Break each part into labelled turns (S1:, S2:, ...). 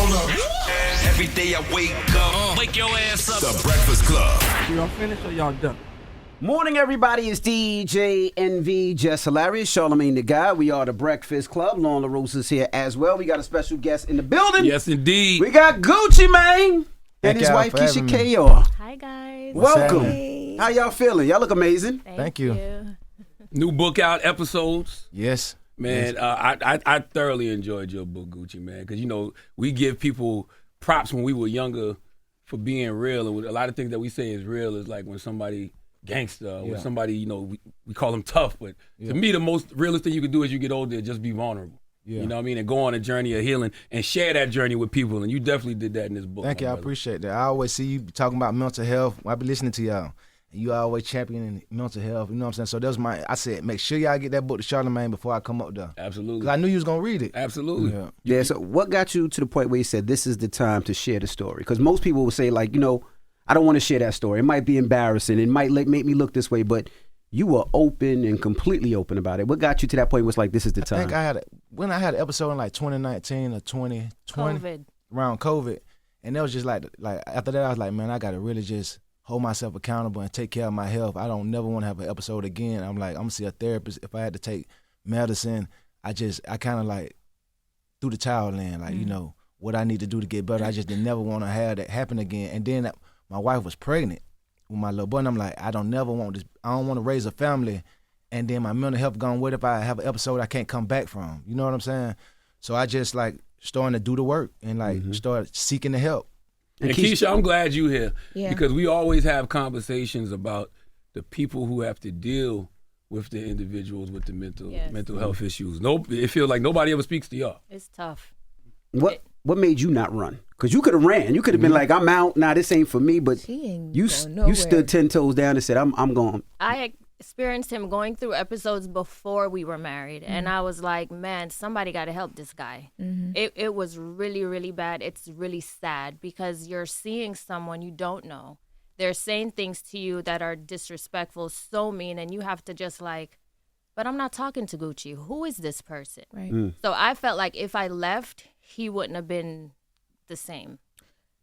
S1: Hold up. Every day I wake up.
S2: Wake your ass up.
S1: The Breakfast Club.
S3: Y'all finished or y'all done?
S4: Morning, everybody. It's DJ NV, Jess Hilarious, Charlamagne the Guy. We are the Breakfast Club. Loren LoRosa's here as well. We got a special guest in the building.
S2: Yes, indeed.
S4: We got Gucci Mane and his wife Keyshia KR.
S5: Hi, guys.
S4: Welcome.
S5: Hey.
S4: How y'all feeling? Y'all look amazing.
S5: Thank you.
S2: New book out, episodes.
S6: Yes.
S2: Man, I thoroughly enjoyed your book, Gucci, man, because, you know, we give people props when we were younger for being real. And a lot of things that we say is real is like when somebody gangster, when somebody, you know, we call them tough. But to me, the most realest thing you can do as you get older is just be vulnerable. Yeah. You know what I mean? And go on a journey of healing and share that journey with people. And you definitely did that in this book.
S6: Thank you. I appreciate that. I always see you talking about mental health. I be listening to y'all. And you always championing mental health. You know what I'm saying? So that was I said, make sure y'all get that book to Charlamagne before I come up there.
S2: Absolutely.
S6: Because I knew you was going to read it.
S2: Absolutely.
S4: Yeah, so what got you to the point where you said this is the time to share the story? Because most people will say, like, you know, I don't want to share that story. It might be embarrassing. It might make me look this way. But you were open and completely open about it. What got you to that point was like, this is the time?
S6: I think when I had an episode in like 2019 or 2020.
S5: COVID.
S6: Around COVID. And that was just like after that, I was like, man, I got to really just hold myself accountable and take care of my health. I don't never want to have an episode again. I'm like, I'm gonna see a therapist. If I had to take medicine, I kind of like threw the towel in, like, you know, what I need to do to get better. I just didn't never want to have that happen again. And then my wife was pregnant with my little boy, and I'm like, I don't never want this. I don't want to raise a family, and then my mental health gone. What if I have an episode I can't come back from? You know what I'm saying? So I just like starting to do the work and like start seeking the help.
S2: And Keyshia, I'm glad you're here because we always have conversations about the people who have to deal with the individuals with the mental health issues. It feels like nobody ever speaks to y'all.
S5: It's tough.
S4: What made you not run? Because you could have ran. You could have been like, I'm out. Nah, this ain't for me. But you stood 10 toes down and said, I'm going.
S5: I experienced him going through episodes before we were married. And I was like, man, somebody got to help this guy. It was really, really bad. It's really sad because you're seeing someone you don't know. They're saying things to you that are disrespectful, so mean, and you have to just like, but I'm not talking to Gucci. Who is this person? Right. So I felt like if I left, he wouldn't have been the same.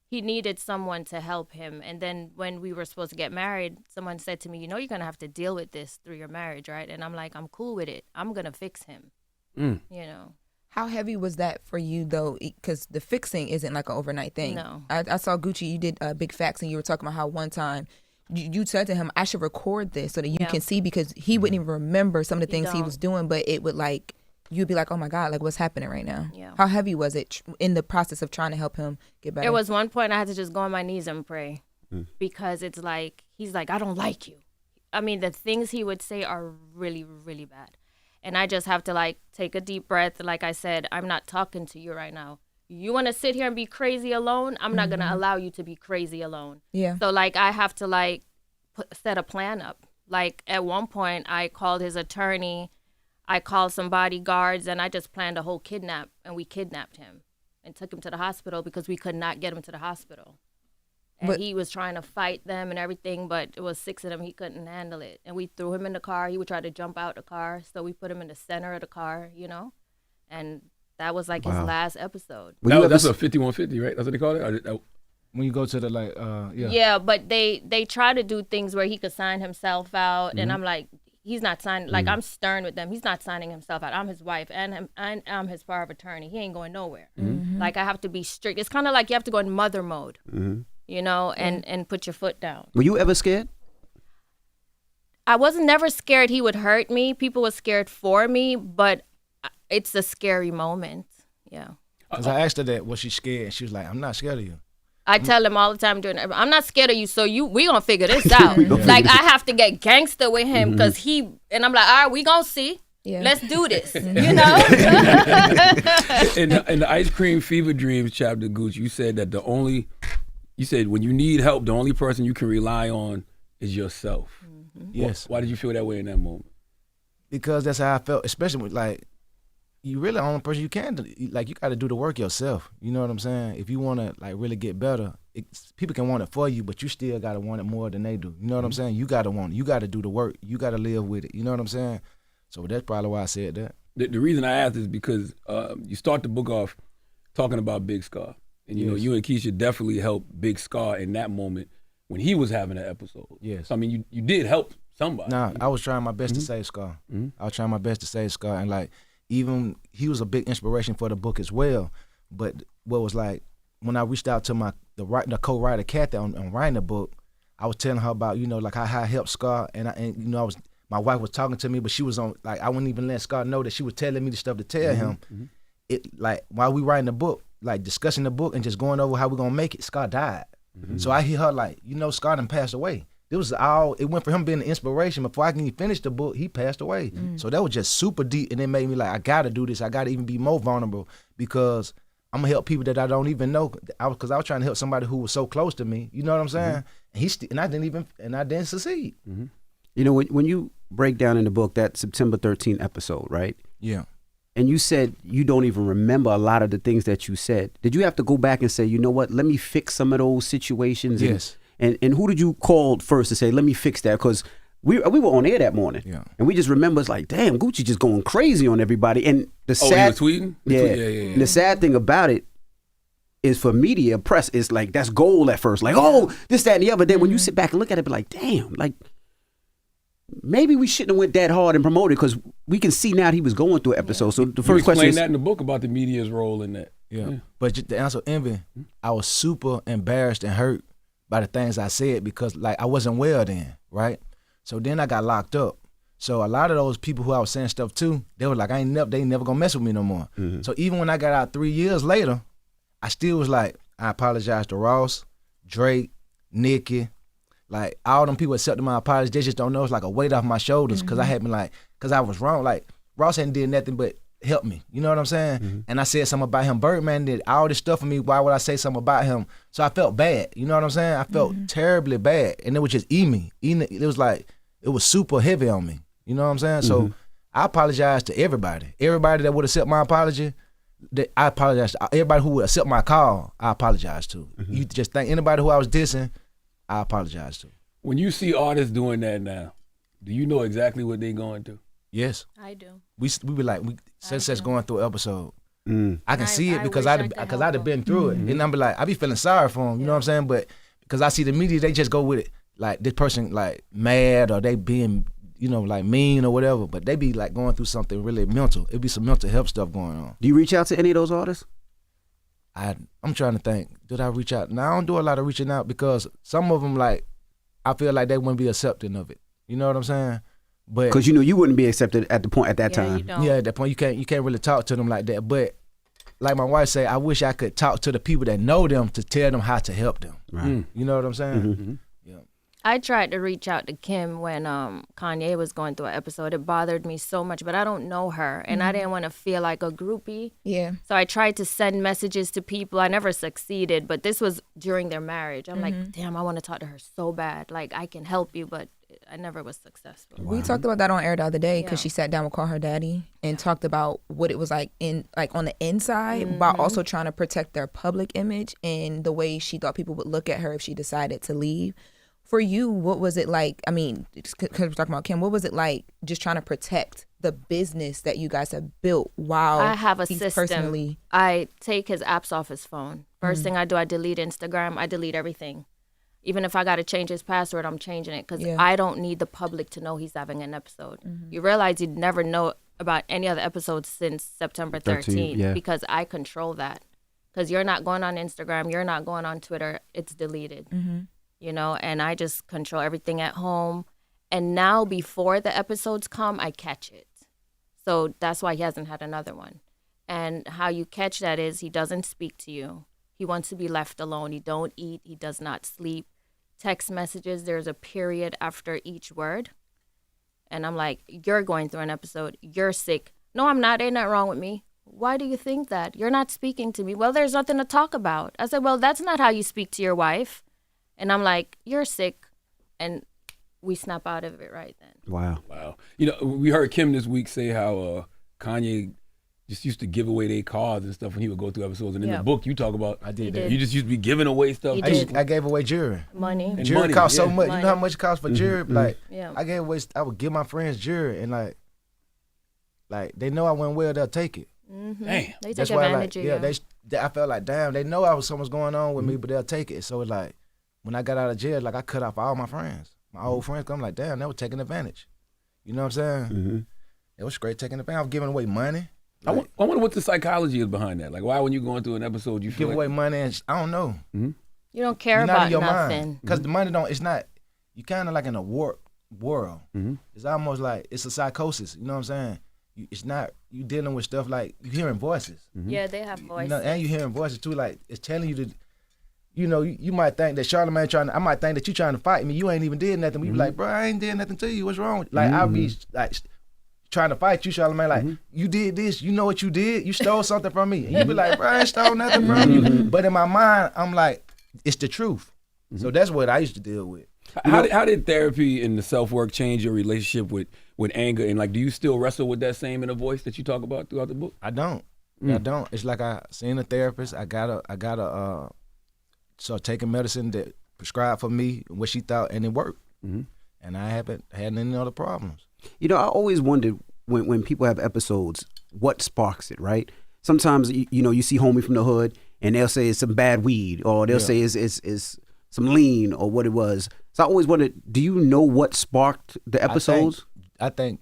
S5: He needed someone to help him. And then when we were supposed to get married, someone said to me, you know, you're going to have to deal with this through your marriage, right? And I'm like, I'm cool with it. I'm going to fix him, you know.
S7: How heavy was that for you, though? Because the fixing isn't like an overnight thing.
S5: No.
S7: I saw Gucci, you did Big Facts, and you were talking about how one time you said to him, I should record this so that you can see, because he wouldn't even remember some of the things he was doing, but it would like, you'd be like, oh my God, like what's happening right now? Yeah. How heavy was it in the process of trying to help him get better?
S5: There was one point I had to just go on my knees and pray because it's like, he's like, I don't like you. I mean, the things he would say are really, really bad. And I just have to like take a deep breath. Like I said, I'm not talking to you right now. You want to sit here and be crazy alone? I'm not going to allow you to be crazy alone. Yeah. So like I have to like set a plan up. Like at one point I called his attorney. I called some bodyguards, and I just planned a whole kidnap, and we kidnapped him and took him to the hospital because we could not get him to the hospital. And he was trying to fight them and everything, but it was 6 of them. He couldn't handle it. And we threw him in the car. He would try to jump out the car, so we put him in the center of the car, you know? And that was like his last episode.
S2: That's a 5150, right? That's what they call it?
S6: When you go to the, like,
S5: Yeah, but they try to do things where he could sign himself out, and I'm like, he's not signing. Like, I'm stern with them. He's not signing himself out. I'm his wife, and I'm his power of attorney. He ain't going nowhere. Like, I have to be strict. It's kind of like you have to go in mother mode, you know, and put your foot down.
S4: Were you ever scared?
S5: I wasn't never scared he would hurt me. People were scared for me, but it's a scary moment. Yeah.
S6: Because I asked her that, was she scared? And she was like, I'm not scared of you.
S5: I tell him all the time I'm not scared of you, so we gonna figure this out. Like I have to get gangster with him because and I'm like, all right, we gonna see. Yeah. Let's do this, you know?
S2: in the Ice Cream Fever Dreams chapter, Gucci, you said that you said when you need help, the only person you can rely on is yourself.
S6: Yes.
S2: Why did you feel that way in that moment?
S6: Because that's how I felt, especially with like, you really the only person you can do. Like, you got to do the work yourself. You know what I'm saying? If you want to like really get better, people can want it for you, but you still got to want it more than they do. You know what I'm saying? You got to want it. You got to do the work. You got to live with it. You know what I'm saying? So that's probably why I said that.
S2: The reason I asked is because you start the book off talking about Big Scar. And you know, you and Keyshia definitely helped Big Scar in that moment when he was having that episode.
S6: Yes.
S2: So, I mean, you did help somebody.
S6: Nah, I was trying my best to save Scar. I was trying my best to save Scar, and like even he was a big inspiration for the book as well. But what was like when I reached out to the co-writer Kathy on writing the book, I was telling her about like how I helped Scar, and my wife was talking to me, but she was on like I wouldn't even let Scar know that she was telling me the stuff to tell him. It like while we writing the book, like discussing the book and just going over how we're gonna make it, Scar died. So I hear her like, Scar done passed away. It went for him being the inspiration. Before I can even finish the book, he passed away. So that was just super deep, and it made me like, I gotta do this. I gotta even be more vulnerable because I'm gonna help people that I don't even know. Because I was trying to help somebody who was so close to me. You know what I'm saying? And I didn't succeed.
S4: You know, when you break down in the book that September 13th episode, right?
S6: Yeah.
S4: And you said you don't even remember a lot of the things that you said. Did you have to go back and say, you know what, let me fix some of those situations?
S6: Yes.
S4: And who did you call first to say, let me fix that? Because we were on air that morning.
S6: Yeah.
S4: And we just remember it's like, damn, Gucci just going crazy on everybody. And the sad,
S2: he was tweeting?
S4: Yeah. And the sad thing about it is for media, press, it's like, that's gold at first. Like, oh, this, that, and the other. Then when you sit back and look at it, be like, damn, like, maybe we shouldn't have went that hard and promoted because we can see now he was going through an episode. So the first question is
S2: that in the book about the media's role in that.
S6: Yeah. But just to answer Envy, I was super embarrassed and hurt by the things I said because like I wasn't well then, right? So then I got locked up. So a lot of those people who I was saying stuff to, they were like, they ain't never gonna mess with me no more. So even when I got out 3 years later, I still was like, I apologize to Ross, Drake, Nicki, like all them people accepted my apology. They just don't know. It's like a weight off my shoulders because I had been like, because I was wrong. Like Ross hadn't did nothing but help me. You know what I'm saying? And I said something about him. Birdman did all this stuff for me. Why would I say something about him? So I felt bad. You know what I'm saying? I felt terribly bad. And it was just me. It was like, it was super heavy on me. You know what I'm saying? So I apologize to everybody. Everybody that would accept my apology, I apologize to everybody who would accept my call, I apologize to. You just think anybody who I was dissing, I apologize to.
S2: When you see artists doing that now, do you know exactly what they're going through?
S6: Yes.
S5: I do.
S6: We be like, Sensei's going through an episode. I can see it because
S5: I'd
S6: have been through it. And I'm be like, I be feeling sorry for them, you know what I'm saying? But because I see the media, they just go with it. Like this person like mad or they being, like mean or whatever, but they be like going through something really mental. It be some mental health stuff going on.
S4: Do you reach out to any of those artists?
S6: I'm trying to think. Did I reach out? No, I don't do a lot of reaching out because some of them, like, I feel like they wouldn't be accepting of it. You know what I'm saying? But
S4: because you wouldn't be accepted at that time.
S5: You don't.
S6: Yeah, at that point you can't really talk to them like that. But like my wife say, I wish I could talk to the people that know them to tell them how to help them.
S4: Right.
S6: You know what I'm saying? Yeah.
S5: I tried to reach out to Kim when Kanye was going through an episode. It bothered me so much, but I don't know her, and I didn't want to feel like a groupie.
S7: Yeah.
S5: So I tried to send messages to people. I never succeeded, but this was during their marriage. I'm like, damn, I want to talk to her so bad. Like, I can help you, but I never was successful.
S7: We talked about that on air the other day because she sat down with Call Her Daddy and talked about what it was like on the inside, while also trying to protect their public image and the way she thought people would look at her if she decided to leave. For you, what was it like? I mean, because we're talking about Kim, what was it like just trying to protect the business that you guys have built while
S5: I have a
S7: he's
S5: system.
S7: personally...
S5: I take his apps off his phone. First thing I do, I delete Instagram. I delete everything. Even if I got to change his password, I'm changing it because I don't need the public to know he's having an episode. You realize you'd never know about any other episodes since September 13th because I control that. Because you're not going on Instagram, you're not going on Twitter, it's deleted. And I just control everything at home. And now before the episodes come, I catch it. So that's why he hasn't had another one. And how you catch that is he doesn't speak to you. He wants to be left alone. He don't eat. He does not sleep. Text messages, there's a period after each word. And I'm like, you're going through an episode. You're sick. No, I'm not. Ain't nothing wrong with me. Why do you think that? You're not speaking to me. Well, there's nothing to talk about. I said, well, that's not how you speak to your wife. And I'm like, you're sick. And we snap out of it right then.
S4: Wow.
S2: We heard Kim this week say how Kanye just used to give away their cars and stuff when he would go through episodes. And in the book, you talk about
S6: I did
S5: He
S6: that.
S5: did.
S2: you just used to be giving away stuff.
S6: I gave away jury.
S5: Money.
S2: And
S6: Jury
S2: money,
S6: cost so
S2: yeah.
S6: much. You know how much it costs for jury? Like,
S5: Yeah.
S6: I would give my friends jury, and like they know I went well, they'll take it.
S2: Damn.
S5: They take
S6: That's why,
S5: advantage of you.
S6: I felt like, damn, they know something's going on with me, but they'll take it. So it's like, when I got out of jail, like I cut off all my friends, my old friends. 'Cause I'm like, damn, they were taking advantage. You know what I'm saying? It was straight taking advantage. I was giving away money. Like,
S2: I wonder what the psychology is behind that. Like, why when you going through an episode, you feel
S6: give away money and I don't know.
S5: You don't care
S6: You're not
S5: about
S6: in your
S5: nothing.
S6: mind. Because the money it's not, you kind of like in a warped world. It's almost like, it's a psychosis. You know what I'm saying? It's not, you dealing with stuff like, you hearing voices.
S5: Yeah, they have voices.
S6: You know, and you hearing voices too, like, it's telling you to, you know, you might think that Charlamagne I might think that you trying to fight me. You ain't even did nothing. We be like, bro, I ain't did nothing to you. What's wrong with you? Like, I'll be like, trying to fight you, Charlamagne, like, you did this, you know what you did? You stole something from me. And you be like, bro, I ain't stole nothing from you. But in my mind, I'm like, it's the truth. So that's what I used to deal with.
S2: How did therapy and the self-work change your relationship with anger? And like, do you still wrestle with that same inner voice that you talk about throughout the book?
S6: I don't. I don't. It's like I seen a therapist. I got so taking medicine that prescribed for me, what she thought, and it worked. And I haven't had any other problems.
S4: You know, I always wondered when people have episodes, what sparks it, right? Sometimes, you know, you see homie from the hood and they'll say it's some bad weed, or they'll say it's some lean, or what it was. So I always wondered, do you know what sparked the episodes?
S6: I think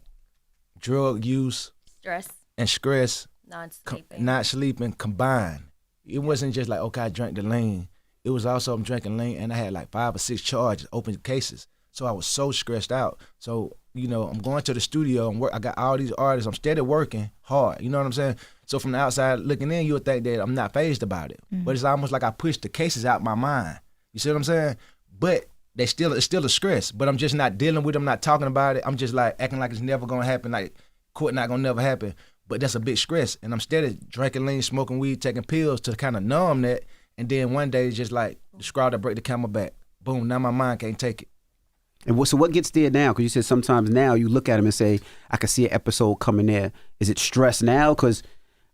S6: drug use,
S5: Stress,
S6: and stress,
S5: non-sleeping.
S6: not sleeping combined. It wasn't just like, okay, I drank the lean. It was also I'm drinking lean, and I had like 5 or 6 charges, open cases. So I was so stressed out. So, you know, I'm going to the studio and I got all these artists. I'm steady working hard. You know what I'm saying? So from the outside looking in, you'll think that I'm not fazed about it. But it's almost like I pushed the cases out my mind. You see what I'm saying? But it's still a stress. But I'm just not dealing with it. I'm not talking about it. I'm just like acting like it's never gonna happen. Like court not gonna never happen. But that's a big stress. And I'm steady drinking lean, smoking weed, taking pills to kind of numb that. And then one day it's just like the straw that break the camel back. Boom, now my mind can't take it.
S4: And so what gets there now? Because you said sometimes now you look at him and say, I can see an episode coming there. Is it stress now? Because,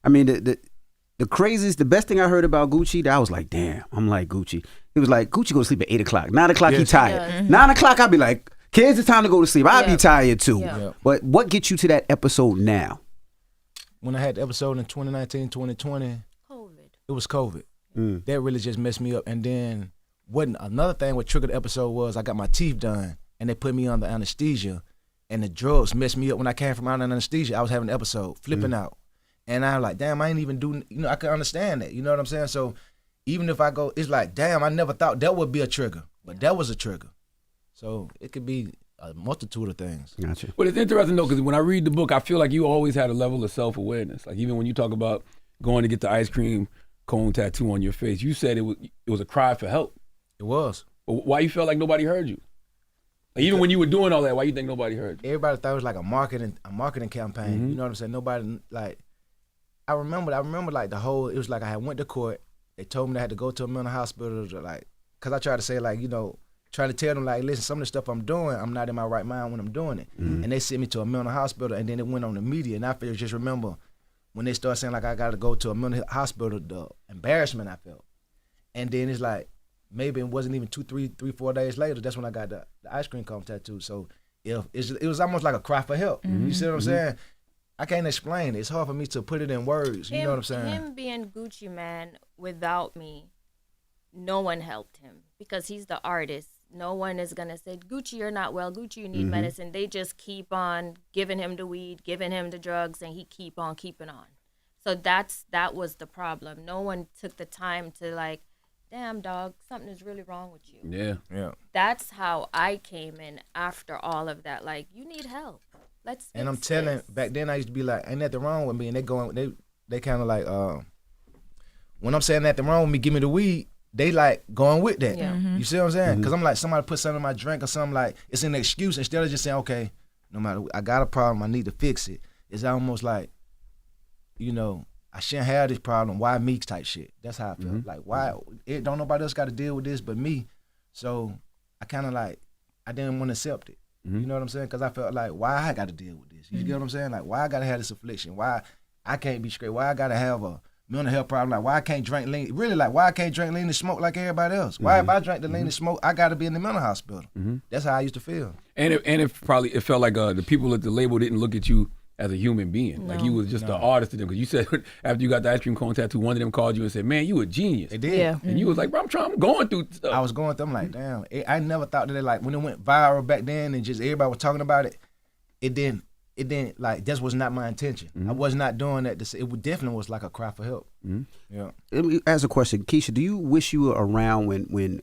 S4: I mean, the craziest, the best thing I heard about Gucci, that I was like, damn, I'm like Gucci. It was like, Gucci go to sleep at 8 o'clock. 9 o'clock, he tired. 9 o'clock, I'd be like, kids, it's time to go to sleep. I'd be tired too. But what gets you to that episode now?
S6: When I had the episode in 2019, 2020, it was COVID. That really just messed me up. And then another thing what triggered the episode was I got my teeth done and they put me under anesthesia, and the drugs messed me up. When I came from under anesthesia, I was having an episode, flipping out. And I'm like, damn, I ain't even doing, you know, I can understand that. You know what I'm saying? So even if I go, it's like, damn, I never thought that would be a trigger. But that was a trigger. So it could be a multitude of things.
S4: Gotcha.
S2: But it's interesting though, because when I read the book, I feel like you always had a level of self-awareness. Like even when you talk about going to get the ice cream cone tattoo on your face, you said it was a cry for help.
S6: It was.
S2: But why you felt like nobody heard you? Like even when you were doing all that, why you think nobody heard you?
S6: Everybody thought it was like a marketing campaign. You know what I'm saying? Nobody, like, I remember like the whole, it was like I had went to court. They told me I had to go to a mental hospital to like, cause I tried to say like, you know, trying to tell them like, listen, some of the stuff I'm doing, I'm not in my right mind when I'm doing it. And they sent me to a mental hospital, and then it went on the media. And I just remember when they started saying like I got to go to a mental hospital, the embarrassment I felt. And then it's like, maybe it wasn't even 4 days later, that's when I got the ice cream cone tattoo. So it was almost like a cry for help. You see what I'm saying? I can't explain it. It's hard for me to put it in words. You know what I'm saying?
S5: Him being Gucci Man without me, no one helped him because he's the artist. No one is going to say, Gucci, you're not well. Gucci, you need medicine. They just keep on giving him the weed, giving him the drugs, and he keep on keeping on. So that was the problem. No one took the time to like, damn, dog, something is really wrong with you.
S6: Yeah.
S5: That's how I came in after all of that. Like, you need help. Let's fix
S6: And I'm telling,
S5: this.
S6: back then I used to be like, ain't nothing wrong with me. And they kind of like, when I'm saying nothing wrong with me, give me the weed, they like going with that.
S5: Yeah.
S6: You see what I'm saying? Because I'm like, somebody put something in my drink or something, like, it's an excuse. Instead of just saying, okay, no matter, I got a problem, I need to fix it. It's almost like, you know, I shouldn't have this problem. Why me type shit? That's how I feel. Like, why? Don't nobody else got to deal with this but me. So I kind of like, I didn't want to accept it. You know what I'm saying? Because I felt like, why I got to deal with this? You get what I'm saying? Like, why I got to have this affliction? Why I can't be straight? Why I got to have a mental health problem? Like, why I can't drink lean? Really, like, why I can't drink lean and smoke like everybody else? Why if I drink the lean and smoke, I got to be in the mental hospital? That's how I used to feel.
S2: And it felt like the people at the label didn't look at you as a human being.
S5: No.
S2: Like you was just an artist to them. Because you said after you got the ice cream cone tattoo, one of them called you and said, "Man, you a genius."
S6: They did.
S5: Yeah.
S2: And you was like, "Bro, I'm going through stuff."
S6: I was going through. I'm like, damn. I never thought that when it went viral back then and just everybody was talking about it. It didn't like that was not my intention. I was not doing that. It definitely was like a cry for help. Yeah.
S4: Let me ask a question, Keyshia. Do you wish you were around when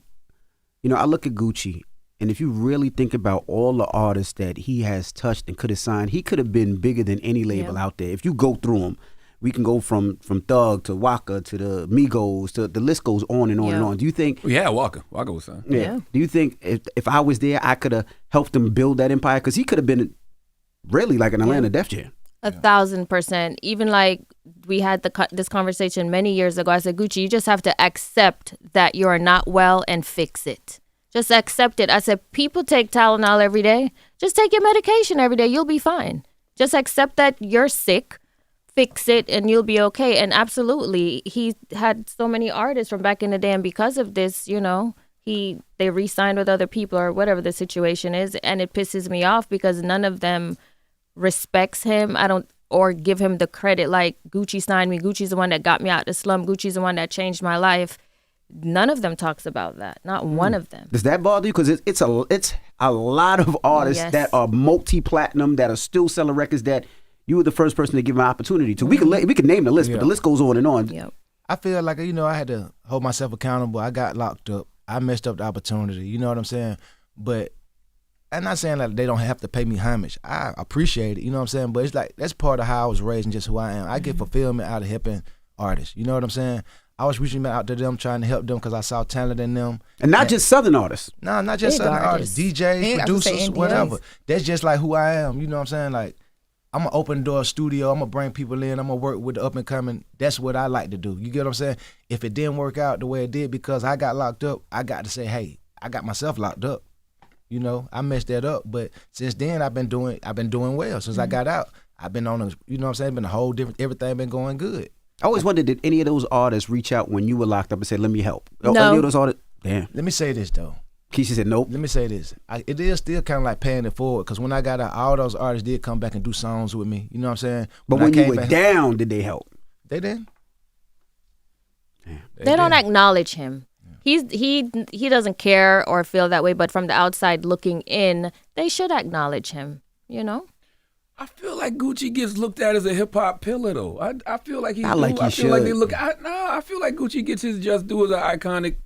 S4: I look at Gucci, and if you really think about all the artists that he has touched and could have signed, he could have been bigger than any label out there. If you go through them, we can go from Thug to Waka to the Migos to the list goes on and on and on. Do you think?
S2: Yeah, Waka was signed.
S4: Yeah. Do you think if I was there, I could have helped him build that empire? Because he could have been really like an Atlanta Def Jam.
S5: 1,000%. Even like we had this conversation many years ago. I said, Gucci, you just have to accept that you are not well and fix it. Just accept it. I said, people take Tylenol every day. Just take your medication every day. You'll be fine. Just accept that you're sick, fix it, and you'll be okay. And absolutely, he had so many artists from back in the day, and because of this, they re-signed with other people or whatever the situation is, and it pisses me off because none of them respects him. Or give him the credit like Gucci signed me. Gucci's the one that got me out the slum. Gucci's the one that changed my life. None of them talks about that. Not one of them.
S4: Does that bother you? Because it's a lot of artists that are multi-platinum that are still selling records that you were the first person to give an opportunity to. We can name the list, but the list goes on and on.
S5: Yep.
S6: I feel like I had to hold myself accountable. I got locked up. I messed up the opportunity. You know what I'm saying? But I'm not saying that they don't have to pay me homage. I appreciate it. You know what I'm saying? But it's like that's part of how I was raised and just who I am. I get fulfillment out of helping artists. You know what I'm saying? I was reaching out to them, trying to help them because I saw talent in them.
S4: And not just Southern artists.
S6: No, not just Southern artists. DJs, producers, whatever. That's just like who I am. You know what I'm saying? Like, I'm going to open the door studio. I'm going to bring people in. I'm going to work with the up and coming. That's what I like to do. You get what I'm saying? If it didn't work out the way it did because I got locked up, I got to say, hey, I got myself locked up. I messed that up. But since then, I've been doing well. Since I got out, I've been on been a whole different, everything been going good.
S4: I always wondered, did any of those artists reach out when you were locked up and say, let me help?
S5: No.
S4: Any of those artists? Damn.
S6: Let me say this, though.
S4: Keyshia said, nope.
S6: Let me say this. It is still kind of like paying it forward because when I got out, all those artists did come back and do songs with me. You know what I'm saying?
S4: But when you were down, did they help?
S6: They didn't.
S5: They don't acknowledge him. He doesn't care or feel that way, but from the outside looking in, they should acknowledge him,
S2: I feel like Gucci gets looked at as a hip hop pillar, though. I feel like
S4: I feel like they look.
S2: I feel like Gucci gets his just due as an iconic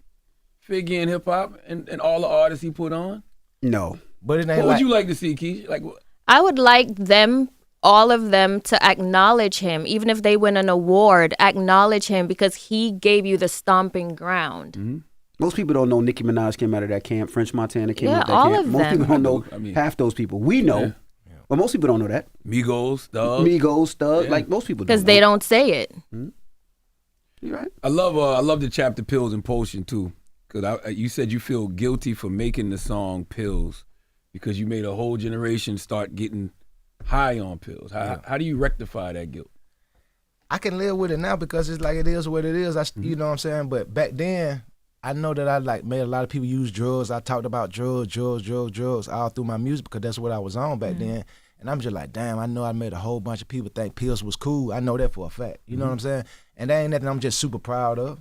S2: figure in hip hop and all the artists he put on.
S4: No,
S6: but it ain't.
S2: What would you like to see, Keyshia? Like,
S5: I would like all of them, to acknowledge him, even if they win an award. Acknowledge him because he gave you the stomping ground.
S2: Mm-hmm.
S4: Most people don't know Nicki Minaj came out of that camp. French Montana came out of that
S5: all
S4: camp.
S5: of
S4: Most
S5: them.
S4: people don't know half those people. We know.
S2: Yeah.
S4: But most people don't know that.
S2: Migos, Thug.
S4: Yeah. Like most people don't
S5: because they don't say it.
S4: Mm-hmm. You right?
S2: I love the chapter Pills and Potion too, because you said you feel guilty for making the song Pills because you made a whole generation start getting high on pills. How do you rectify that guilt?
S6: I can live with it now because it's like it is what it is. You know what I'm saying? But back then, I know that I made a lot of people use drugs. I talked about drugs all through my music because that's what I was on back then. And I'm just like, damn, I know I made a whole bunch of people think pills was cool. I know that for a fact. You know what I'm saying? And that ain't nothing I'm just super proud of,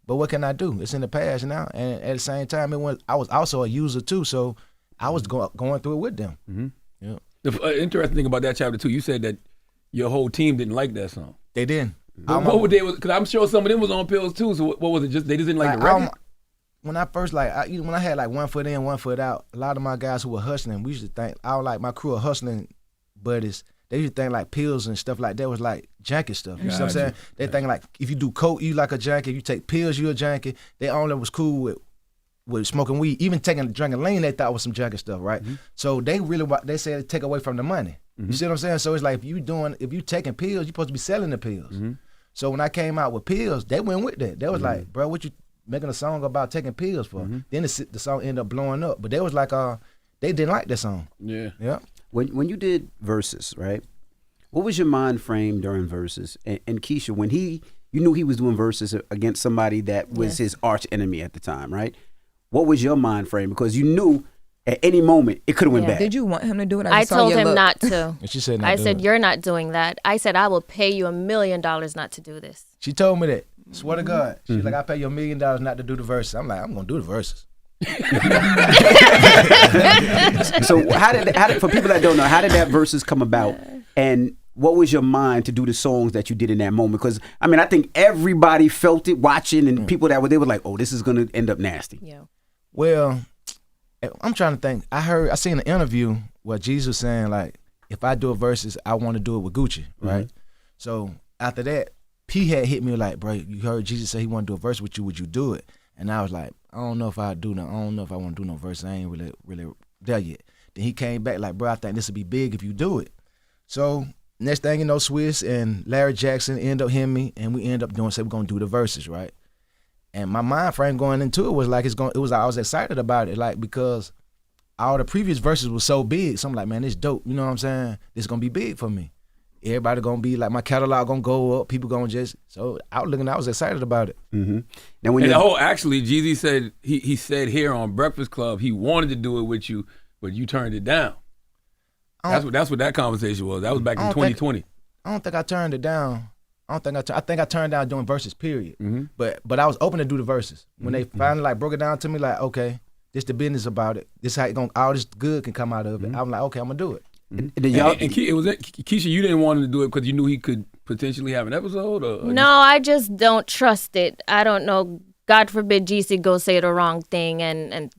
S6: But what can I do? It's in the past now. And at the same time, I was also a user too, so I was going through it with them.
S2: Mm-hmm.
S6: Yeah.
S2: The interesting thing about that chapter too, you said that your whole team didn't like that song.
S6: They didn't.
S2: What would they? Because I'm sure some of them was on pills too. So what was it? Just they just didn't like the record.
S6: When I first when I had 1 foot in, 1 foot out, a lot of my guys who were hustling, we used to think my crew of hustling buddies. They used to think like pills and stuff like that was like junkie stuff. You know what I'm saying? They think like if you do coke, you like a junkie. If you take pills, you a junkie. They only was cool with smoking weed. Even drinking lean, they thought was some junkie stuff, right? Mm-hmm. So they said take away from the money. Mm-hmm. You see what I'm saying? So it's like if you taking pills, you're supposed to be selling the pills. Mm-hmm. So when I came out with pills, they went with that. They was like, bro, what you making a song about taking pills for? Mm-hmm. Then the song ended up blowing up. But they was like, they didn't like that song.
S2: Yeah.
S6: Yeah.
S4: When you did verses, right? What was your mind frame during verses? And Keyshia, when you knew he was doing verses against somebody that was his arch enemy at the time, right? What was your mind frame? Because you knew At any moment, it could have went bad.
S7: Did you want him to do it?
S5: I
S7: just saw
S5: told
S7: your
S5: him
S7: look.
S5: not to.
S6: And she said,
S5: I said, you're not doing that. I said, I will pay you $1 million not to do this.
S6: She told me that. Swear to God. She's like, I pay you $1 million not to do the verses. I'm like, I'm gonna do the verses.
S4: So how did for people that don't know, how did that verses come about? And what was your mind to do the songs that you did in that moment? Because I mean, I think everybody felt it watching, and people that were there were like, "Oh, this is gonna end up nasty."
S5: Yeah.
S6: Well, I'm trying to think. I seen an interview where Jesus was saying like, if I do a verses, I want to do it with Gucci, right? So after that, P had hit me like, bro, you heard Jesus say he want to do a verse with you. Would you do it? And I was like, I don't know if I do. I don't know if I want to do no verse. I ain't really there yet. Then he came back like, bro, I think this would be big if you do it. So next thing you know, Swiss and Larry Jackson end up hearing me, and we end up doing. Say we're gonna do the verses, right? And my mind frame going into it was like I was excited about it, like because all the previous verses was so big. So I'm like, man, this dope. You know what I'm saying? This gonna be big for me. Everybody gonna be like, my catalog gonna go up. People gonna just I was excited about it.
S4: Now
S2: actually, Jeezy said he said here on Breakfast Club he wanted to do it with you, but you turned it down. That's what that conversation was. That was back in 2020.
S6: I don't think I turned it down. I think I turned down doing verses, period. But I was open to do the verses. When they finally like broke it down to me, like, okay, this the business about it. This how all this good can come out of it. I'm like, okay, I'm gonna do it.
S2: Keyshia, you didn't want him to do it because you knew he could potentially have an episode?
S5: No, I just don't trust it. I don't know. God forbid GC go say the wrong thing and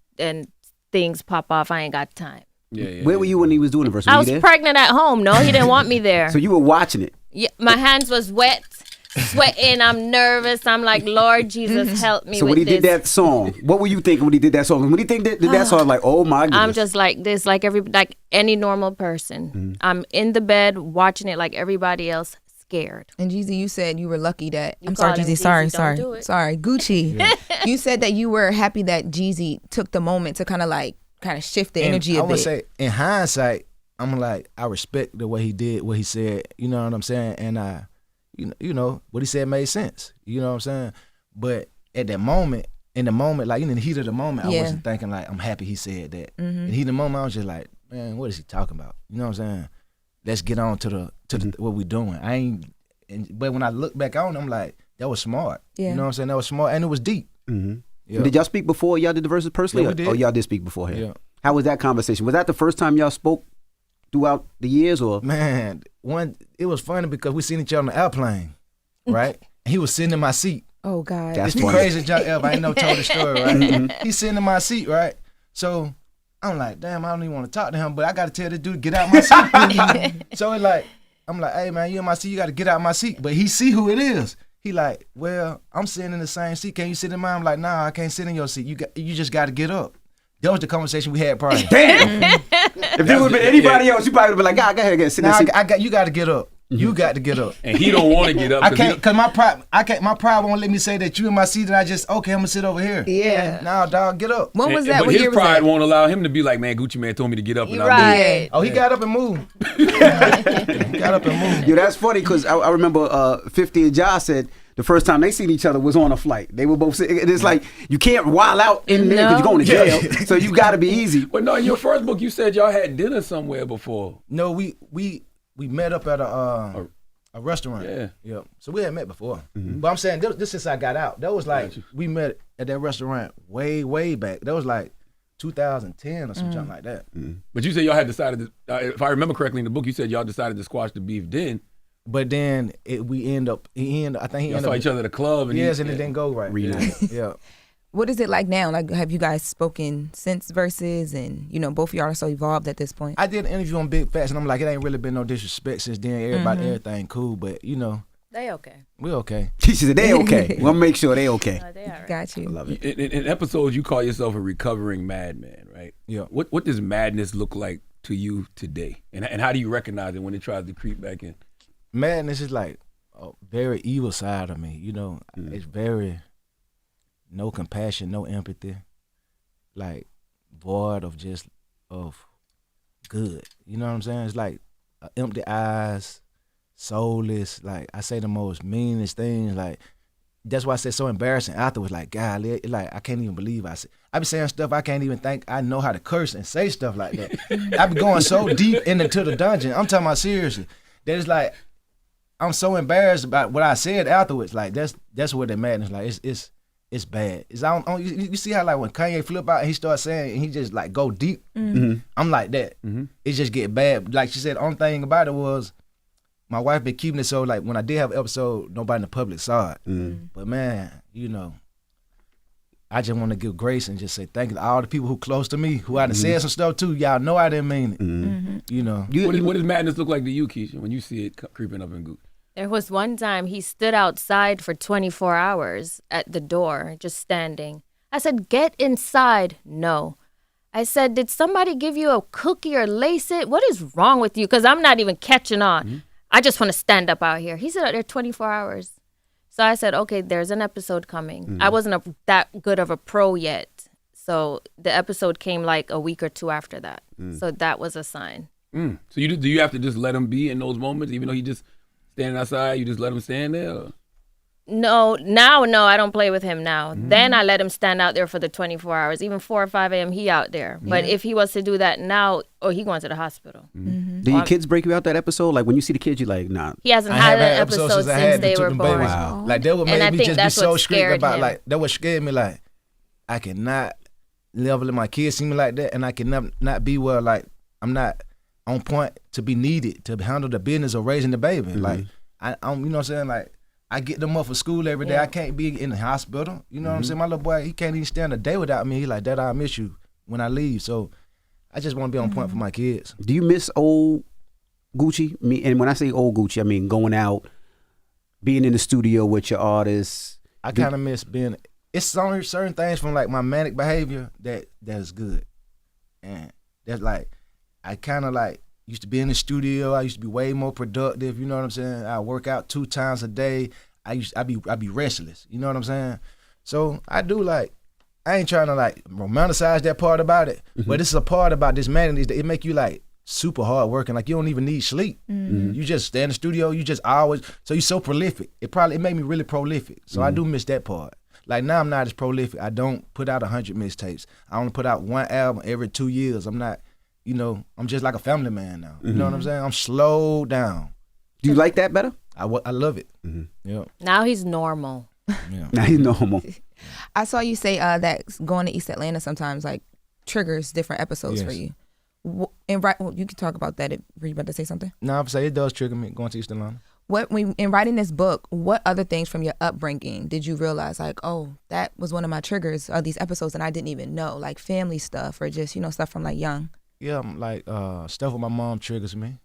S5: things pop off. I ain't got time.
S4: Where were you when he was doing the verse?
S5: I was pregnant at home. No, he didn't want me there.
S4: So you were watching it?
S5: Yeah, my hands was wet, sweating. I'm nervous. I'm like, Lord Jesus, help me.
S4: So
S5: with
S4: when he
S5: this.
S4: did that song, what were you thinking when he did that song? When he did that song, like, oh my goodness.
S5: I'm just like this, like any normal person. I'm in the bed watching it like everybody else, scared.
S7: And Jeezy, you said you were lucky that
S5: You
S7: I'm sorry,
S5: call him
S7: Jeezy.
S5: Jeezy,
S7: Sorry, Gucci. You said that you were happy that Jeezy took the moment to kind of shift the energy a bit.
S6: I would say, in hindsight, I'm like, I respect the way he did what he said. You know what I'm saying? And you know what he said made sense. You know what I'm saying? But at that moment, in the moment, in the heat of the moment, I wasn't thinking like, I'm happy he said that. In the heat of the moment, I was just like, man, what is he talking about? You know what I'm saying? Let's get on to the what we doing. But when I look back on it, I'm like, that was smart.
S7: Yeah.
S6: You know what I'm saying? That was smart, and it was deep. Yeah.
S4: Did y'all speak before y'all did the verses personally?
S6: Yeah, we did.
S4: Or y'all did speak beforehand?
S6: Yeah.
S4: How was that conversation? Was that the first time y'all spoke throughout the years, or?
S6: Man, it was funny because we seen each other on the airplane, right? And he was sitting in my seat.
S7: Oh God,
S4: That's
S6: It's the
S4: funny.
S6: craziest junk ever. I ain't never told the story, right? He's sitting in my seat, right? So I'm like, damn, I don't even want to talk to him, but I got to tell this dude to get out my seat. So it's like, I'm like, hey man, you in my seat, you got to get out my seat. But he see who it is. He like, well, I'm sitting in the same seat. Can you sit in mine? I'm like, nah, I can't sit in your seat. You just got to get up. That was the conversation we had prior.
S4: Damn! If there would have been anybody else, you probably would have been like, God, go ahead, sit in
S6: Nah,
S4: the seat.
S6: you got to get up. You got to get up.
S2: And he don't want to get up.
S6: I can't, cause my pride won't let me say that you in my seat and I just, okay, I'm gonna sit over here.
S7: Yeah.
S6: Nah, dog, get up.
S7: When was that?
S2: But
S7: What
S2: his
S7: year was
S2: pride
S7: that?
S2: won't allow him to be like, man, Gucci man told me to get up and
S5: You're
S2: I moved.
S5: right.
S6: Oh, he got up and moved. Got up and moved.
S4: Yo, that's funny because I remember 50 and Josh said the first time they seen each other was on a flight. They were both sitting. It's like you can't wild out in there because you're going to jail. So you got to be easy.
S2: But no, in your first book, you said y'all had dinner somewhere before.
S6: No, we met up at a restaurant.
S2: Yeah.
S6: So we had met before. But I'm saying this since I got out. That was like we met at that restaurant way back. That was like 2010 or something like that.
S2: But you said y'all had decided to, if I remember correctly in the book, you said y'all decided to squash the beef then.
S6: But then I think he ended up.
S2: Y'all saw each other at a club. And
S6: yes, and it didn't go right. Yeah.
S7: What is it like now? Like, have you guys spoken since verses? And both of y'all are so evolved at this point.
S6: I did an interview on Big Facts, and I'm like, it ain't really been no disrespect since then. Everything cool, but
S5: They okay.
S6: we okay.
S4: She said they okay. We'll make sure they okay.
S5: They all right.
S7: Got you.
S4: I love it.
S2: In episodes, you call yourself a recovering madman, right?
S6: Yeah.
S2: What does madness look like to you today? And how do you recognize it when it tries to creep back in?
S6: Madness is like a very evil side of me. It's very no compassion, no empathy, like void of good. You know what I'm saying? It's like empty eyes, soulless. Like I say the most meanest things. Like that's why I said so embarrassing afterwards. Like God, like I can't even believe I said. I be saying stuff I can't even think I know how to curse and say stuff like that. I be going so deep into the dungeon. I'm talking about seriously. That it's like I'm so embarrassed about what I said afterwards. Like that's where the madness. Like it's bad. It's you see how like when Kanye flip out and he starts saying and he just like go deep. I'm like that. It just get bad. Like she said, the only thing about it was my wife been keeping it so like when I did have an episode, nobody in the public saw it. But man, you know, I just want to give grace and just say thank you to all the people who close to me, who I done said some stuff to. Y'all know I didn't mean it. You know.
S2: What does madness look like to you, Keyshia, when you see it creeping up in Gooch?
S5: There was one time he stood outside for 24 hours at the door, just standing. I said, get inside. No. I said, did somebody give you a cookie or lace it? What is wrong with you? Because I'm not even catching on. I just want to stand up out here. He said out there 24 hours. So I said, okay, there's an episode coming. I wasn't that good of a pro yet. So the episode came like a week or two after that. So that was a sign.
S2: So do you have to just let him be in those moments, even though he just standing outside, you just let him stand there? Or?
S5: No, I don't play with him now. Then I let him stand out there for the 24 hours. Even 4 or 5 a.m. he out there. But if he was to do that now, he going to the hospital.
S4: Do your kids break you out that episode? Like when you see the kids, you're like, nah.
S5: He hasn't had an episode since they were born.
S4: Wow.
S6: Like that would make me just be so scared about
S5: him.
S6: like that would scare me like I cannot level my kids see me like that and I can not be where like I'm not on point to be needed to handle the business of raising the baby. Like I'm you know what I'm saying? Like I get them up for school every day. I can't be in the hospital. You know what I'm saying? My little boy, he can't even stand a day without me. He like, Dad, I miss you when I leave. So I just want to be on point for my kids.
S4: Do you miss old Gucci? And when I say old Gucci, I mean going out, being in the studio with your artists.
S6: I kind of miss being. It's only certain things from like my manic behavior that's good, and that's like I kind of like used to be in the studio. I used to be way more productive. You know what I'm saying? I work out 2 times a day. I be restless. You know what I'm saying? So I do like. I ain't trying to like romanticize that part about it, but it's a part about this madness that it make you like super hard working. Like you don't even need sleep. You just stay in the studio. You just always. So you so prolific. It made me really prolific. So I do miss that part. Like now I'm not as prolific. I don't put out 100 mixtapes. I only put out 1 album every 2 years. I'm not, you know, I'm just like a family man now. You know what I'm saying? I'm slowed down.
S4: Do you like that better?
S6: I love it. Yeah.
S5: Now he's normal.
S6: Yeah.
S4: Now he's normal.
S7: I saw you say that going to East Atlanta sometimes like triggers different episodes for you. And you can talk about that. Were you about to say something?
S6: No, I'm saying it does trigger me going to East Atlanta.
S7: In writing this book, what other things from your upbringing did you realize like, oh, that was one of my triggers of these episodes and I didn't even know, like family stuff or just, you know, stuff from like young?
S6: Yeah, like stuff with my mom triggers me.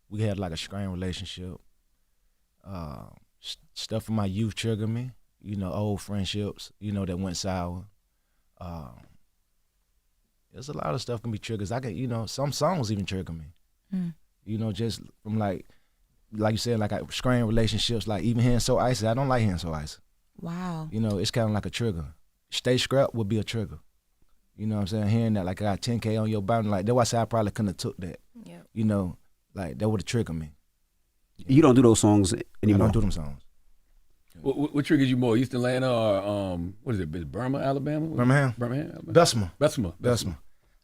S6: We had like a strained relationship. Stuff from my youth trigger me. You know, old friendships, you know, that went sour. There's a lot of stuff can be triggers. I can, you know, some songs even trigger me. You know, just from like you said, like strained relationships, like even hearing So Icy, I don't like hearing So Icy.
S7: Wow.
S6: You know, it's kind of like a trigger. Stay Scrapped would be a trigger. You know what I'm saying? Hearing that, like, I got 10K on your bounty, like, that's why I say I probably couldn't have took that.
S5: Yeah.
S6: You know, like, that would have triggered me.
S4: You don't do those songs anymore?
S6: I don't do them songs.
S2: What triggers you more, East Atlanta or, what is it, Burma, Alabama?
S6: Birmingham,
S2: Bessemer.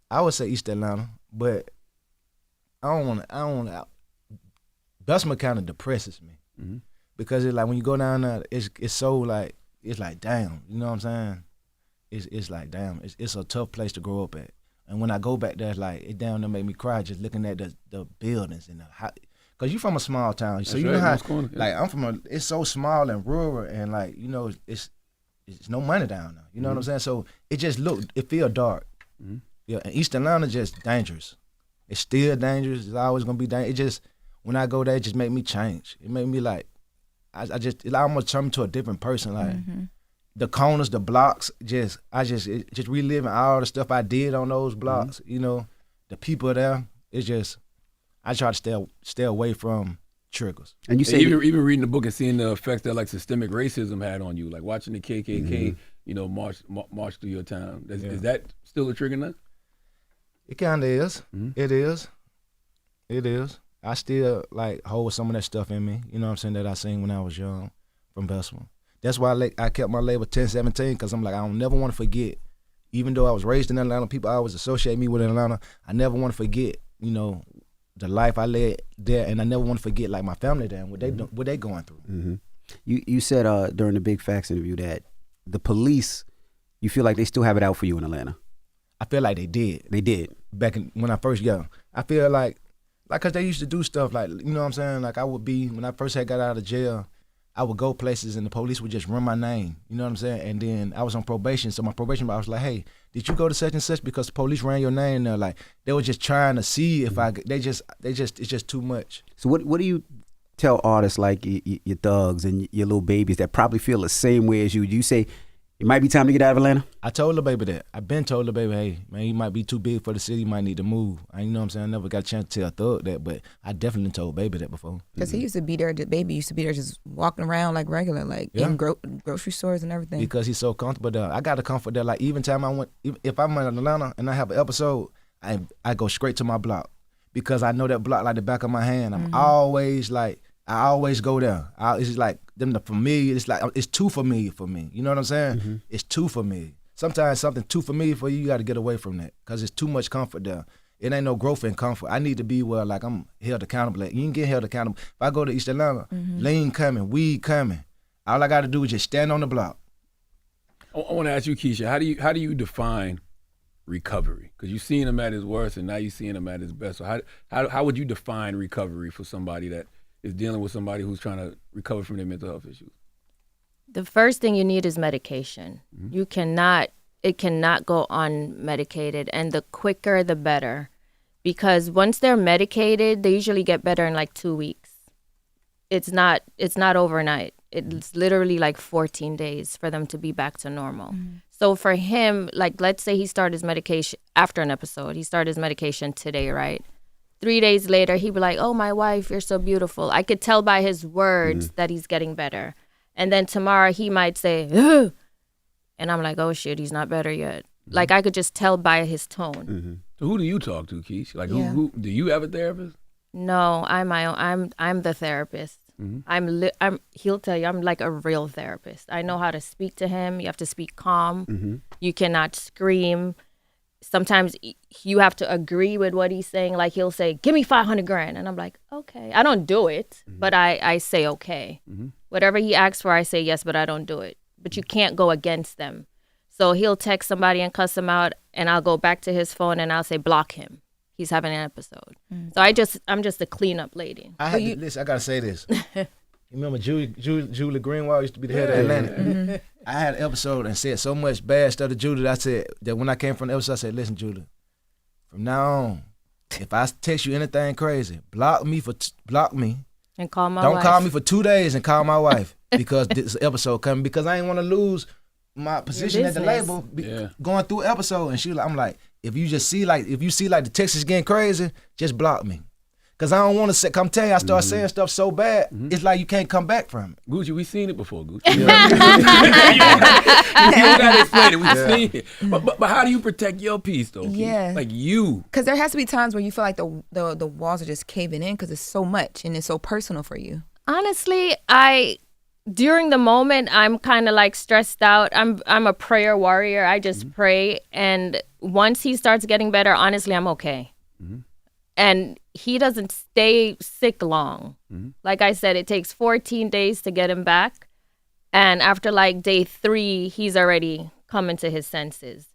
S6: I would say East Atlanta, but I don't want to. Bessemer kind of depresses me because it's like when you go down there, it's so like it's like damn, you know what I'm saying? It's like damn, it's a tough place to grow up at. And when I go back there, it's like it down there make me cry just looking at the buildings and cause you from a small town, so
S2: That's
S6: you know
S2: right,
S6: how like I'm from it's so small and rural and like you know it's no money down there. You know what I'm saying? So it feel dark. Yeah, and East Atlanta just dangerous. It's still dangerous. It's always gonna be dangerous. It just when I go there, it just make me change. It made me like it almost turned me to a different person. Like the corners, the blocks, just reliving all the stuff I did on those blocks. You know, the people there. It's just I try to stay away from triggers.
S2: And you say even reading the book and seeing the effects that like systemic racism had on you, like watching the KKK, you know, march through your town. Is that still a trigger now?
S6: It kind of is. It is. I still like hold some of that stuff in me. You know what I'm saying, that I seen when I was young from Bessemer. That's why I kept my label 1017, because I'm like, I don't never want to forget. Even though I was raised in Atlanta, people always associate me with Atlanta. I never want to forget, the life I led there, and I never want to forget like my family there and what they going through.
S4: Mm-hmm. You said during the Big Facts interview that the police, you feel like they still have it out for you in Atlanta.
S6: I feel like they did.
S4: They did.
S6: Back when I first young. I feel like cause they used to do stuff like, you know what I'm saying? Like I would be, when I first got out of jail, I would go places and the police would just run my name. You know what I'm saying? And then I was on probation. So my probation, I was like, hey, did you go to such and such? Because the police ran your name. They're like, they were just trying to see if it's just too much.
S4: So what do you tell artists like your thugs and your little babies that probably feel the same way as you? Do you say, it might be time to get out of Atlanta?
S6: I told the baby that. I've been told the baby, hey, man, you might be too big for the city. You might need to move. You know what I'm saying? I never got a chance to tell Thug that, but I definitely told baby that before.
S7: Because he used to be there, the baby used to be there just walking around like regular, like in grocery stores and everything.
S6: Because he's so comfortable there. I got to comfort there. Like even time if I'm in Atlanta and I have an episode, I go straight to my block. Because I know that block like the back of my hand. I always go there. It's like them the familiar. It's like it's too familiar for me. You know what I'm saying? Mm-hmm. It's too familiar. Sometimes something too familiar for you got to get away from that because it's too much comfort there. It ain't no growth in comfort. I need to be where like I'm held accountable. Like, you can get held accountable. If I go to East Atlanta, lean coming, weed coming. All I got to do is just stand on the block.
S2: I want to ask you, Keyshia, how do you define recovery? Because you've seen him at his worst and now you're seeing him at his best. So how would you define recovery for somebody that is dealing with somebody who's trying to recover from their mental health issues?
S5: The first thing you need is medication. Mm-hmm. It cannot go unmedicated, and the quicker the better. Because once they're medicated, they usually get better in like 2 weeks. It's not overnight. It's literally like 14 days for them to be back to normal. Mm-hmm. So for him, like let's say he started his medication after an episode. He started his medication today, right? 3 days later, he'd be like, oh, my wife, you're so beautiful. I could tell by his words that he's getting better. And then tomorrow he might say, ugh. And I'm like, oh, shit, he's not better yet. Like, I could just tell by his tone.
S2: Mm-hmm. So who do you talk to, Keyshia? Like, who do you have a therapist?
S5: No, I'm my own. I'm the therapist. Mm-hmm. He'll tell you, I'm like a real therapist. I know how to speak to him. You have to speak calm. Mm-hmm. You cannot scream. Sometimes you have to agree with what he's saying. Like he'll say, give me $500,000. And I'm like, okay. I don't do it, but I say, okay. Mm-hmm. Whatever he asks for, I say yes, but I don't do it. But you can't go against them. So he'll text somebody and cuss him out, and I'll go back to his phone and I'll say, block him. He's having an episode. Mm-hmm. So I'm just a cleanup lady.
S6: Listen, I got to say this. You remember Julie Greenwald used to be the head of Atlantic? Mm-hmm. I had an episode and said so much bad stuff to Julie that I said that when I came from the episode, I said, listen, Julie, from now on, if I text you anything crazy, block me.
S5: And call my
S6: wife. Don't call me for 2 days and call my wife because this episode coming, because I ain't want to lose my position at the label going through episode. And I'm like, if you see the text is getting crazy, just block me. Cause I don't want to say, come tell you, I start saying stuff so bad, it's like you can't come back from it.
S2: Gucci, we seen it before, Gucci. You don't gotta explain it, we seen it. But how do you protect your peace though?
S7: Yeah.
S2: Like you.
S7: Cause there has to be times where you feel like the walls are just caving in because it's so much and it's so personal for you.
S5: Honestly, during the moment, I'm kind of like stressed out. I'm a prayer warrior. I just pray. And once he starts getting better, honestly, I'm okay. Mm-hmm. And he doesn't stay sick long. Mm-hmm. Like I said, it takes 14 days to get him back. And after like day 3, he's already coming to his senses.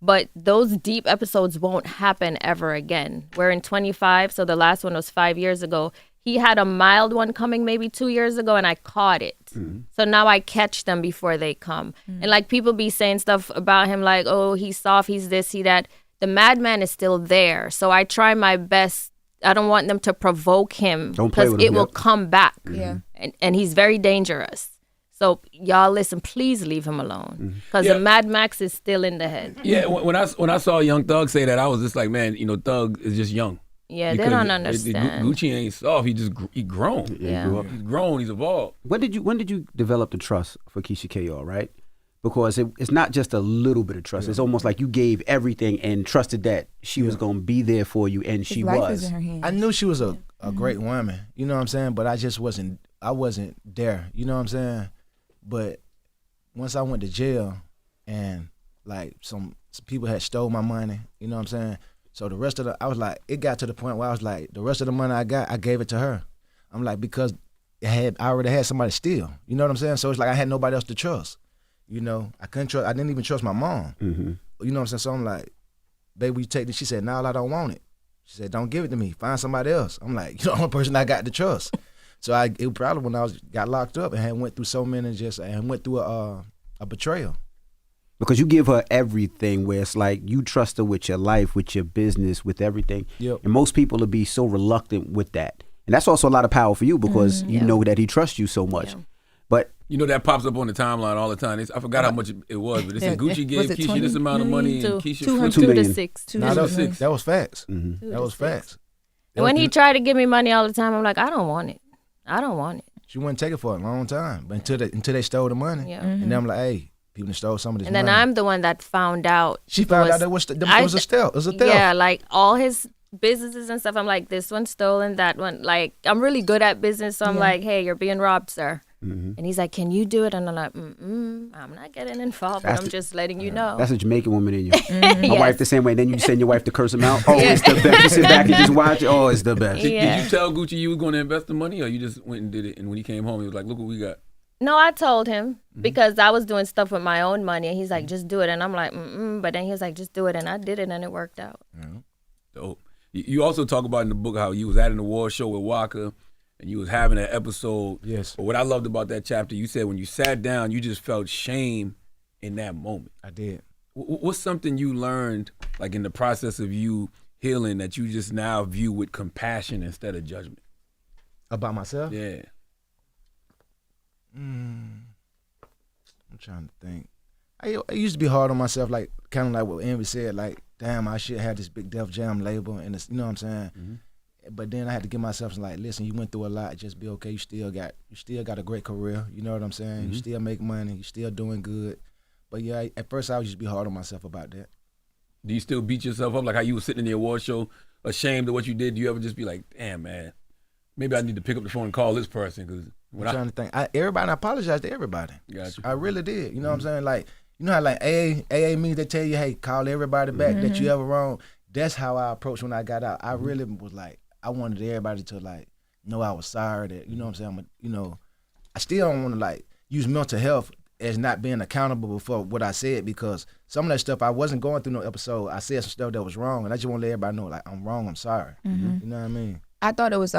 S5: But those deep episodes won't happen ever again. We're in 25, so the last one was 5 years ago. He had a mild one coming maybe 2 years ago, and I caught it. Mm-hmm. So now I catch them before they come. Mm-hmm. And like people be saying stuff about him like, oh, he's soft, he's this, he that. The madman is still there. So I try my best. I don't want them to provoke him because it will come back.
S7: Yeah.
S5: And he's very dangerous. So y'all listen, please leave him alone because the Mad Max is still in the head.
S2: Yeah, when I saw Young Thug say that, I was just like, man, Thug is just young.
S5: Yeah, they don't understand.
S2: Gucci ain't soft. He grown.
S5: Yeah.
S2: He's grown. He's evolved.
S4: When did you develop the trust for Keyshia K'R, right? Because it's not just a little bit of trust. Yeah. It's almost like you gave everything and trusted that she was going to be there for you, and she
S7: life
S4: was.
S7: Is in her hands.
S6: I knew she was a great woman. You know what I'm saying? But I wasn't there. You know what I'm saying? But once I went to jail and like some people had stole my money, you know what I'm saying? So the rest of I was like, it got to the point where I was like, the rest of the money I got, I gave it to her. I'm like, because I already had somebody steal, you know what I'm saying? So it's like I had nobody else to trust, you know? I didn't even trust my mom,
S4: Mm-hmm.
S6: you know what I'm saying? So I'm like, baby, you take this. She said, no, I don't want it. She said, don't give it to me, find somebody else. I'm like, you're the only person I got to trust. So it was probably when I got locked up and had went through so many and went through a betrayal.
S4: Because you give her everything where it's like you trust her with your life, with your business, with everything.
S6: Yep.
S4: And most people will be so reluctant with that. And that's also a lot of power for you because you know that he trusts you so much.
S5: Yeah.
S4: But
S2: You know that pops up on the timeline all the time. I forgot how much it was, but they said Gucci gave
S7: it
S2: Keyshia
S7: 20
S2: this amount of money and Keyshia
S5: 2
S2: flipped
S5: to
S4: million.
S5: 6.
S6: Nah, that was
S2: 6.
S6: That was facts.
S4: Mhm.
S6: That was facts.
S5: And when he tried to give me money all the time, I'm like, I don't want it. I don't want it.
S6: She wouldn't take it for a long time, but until they stole the money.
S5: Yeah.
S6: And then I'm like, hey, people stole some of this
S5: And
S6: money.
S5: then I'm the one that found out.
S6: She found out that was a theft. It was a theft.
S5: Yeah, like all his businesses and stuff. I'm like, this one's stolen, that one. Like, I'm really good at business, so I'm like, hey, you're being robbed, sir.
S4: Mm-hmm.
S5: And he's like, can you do it? And I'm like, I'm not getting involved, but I'm just letting you know.
S4: that's a Jamaican woman in you.
S5: Mm-hmm.
S4: My wife the same way. Then you send your wife to curse him out. Oh, it's the best. You sit back and just watch it. Oh, it's the best.
S5: Yeah.
S2: Did you tell Gucci you was going to invest the money, or you just went and did it? And when he came home, he was like, "Look what we got."
S5: No, I told him because I was doing stuff with my own money, and he's like, just do it. And I'm like, but then he was like, just do it, and I did it, and it worked out.
S2: Dope. You also talk about in the book how you was at an award show with Waka, and you was having an episode.
S6: Yes.
S2: But what I loved about that chapter, you said when you sat down, you just felt shame in that moment.
S6: I did.
S2: What's something you learned, like in the process of you healing, that you just now view with compassion instead of judgment?
S6: About myself?
S2: Yeah.
S6: I'm trying to think. I used to be hard on myself, like kind of like what Envy said, like, damn, I should have this big Def Jam label, and it's, you know what I'm saying?
S2: Mm-hmm.
S6: But then I had to give myself some, like, listen, you went through a lot, just be okay. You still got a great career. You know what I'm saying?
S2: Mm-hmm.
S6: You still make money. You still doing good. But yeah, at first I would just be hard on myself about that.
S2: Do you still beat yourself up? Like how you was sitting in the award show, ashamed of what you did? Do you ever just be like, damn, man, maybe I need to pick up the phone and call this person? Because
S6: I'm trying to think. I apologize to everybody.
S2: Got you.
S6: I really did. You know what I'm saying? Like, you know how like AA means they tell you, hey, call everybody back that you ever wrong. That's how I approached when I got out. I really was like, I wanted everybody to like know I was sorry that, you know what I'm saying? I still don't want to like use mental health as not being accountable for what I said, because some of that stuff I wasn't going through no episode. I said some stuff that was wrong, and I just want to let everybody know, like, I'm wrong, I'm sorry. You know what I mean?
S7: I thought it was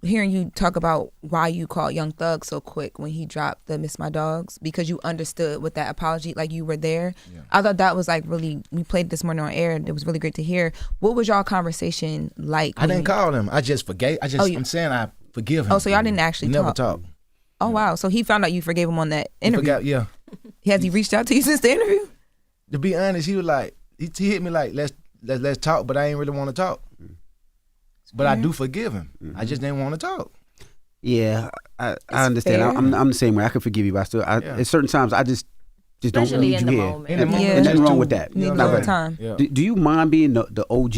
S7: hearing you talk about why you called Young Thug so quick when he dropped the Miss My Dogs, because you understood with that apology, like you were there.
S6: Yeah.
S7: I thought that was like really, we played this morning on air, and it was really great to hear. What was y'all conversation like?
S6: I didn't call him. I just forgave. I'm saying I forgive him.
S7: Oh, so y'all didn't actually
S6: Never
S7: talk?
S6: talk.
S7: Oh, wow. So he found out you forgave him on that interview.
S6: Yeah.
S7: Has he reached out to you since the interview?
S6: To be honest, he was like, he hit me like, let's talk, but I ain't really want to talk. But I do forgive him. I just didn't want to talk.
S4: Yeah, I understand.
S7: fair.
S4: I'm the same way. I can forgive you, but I still, at certain times, I just don't
S5: Especially
S4: need
S5: in
S4: you
S5: the
S4: here.
S5: moment.
S6: In the moment,
S7: Yeah.
S6: it's
S4: Nothing
S6: just
S4: wrong
S6: too-
S4: with that.
S7: Need
S6: you know
S7: more
S6: what I'm
S7: time.
S6: saying? Yeah.
S4: Do you mind being the OG?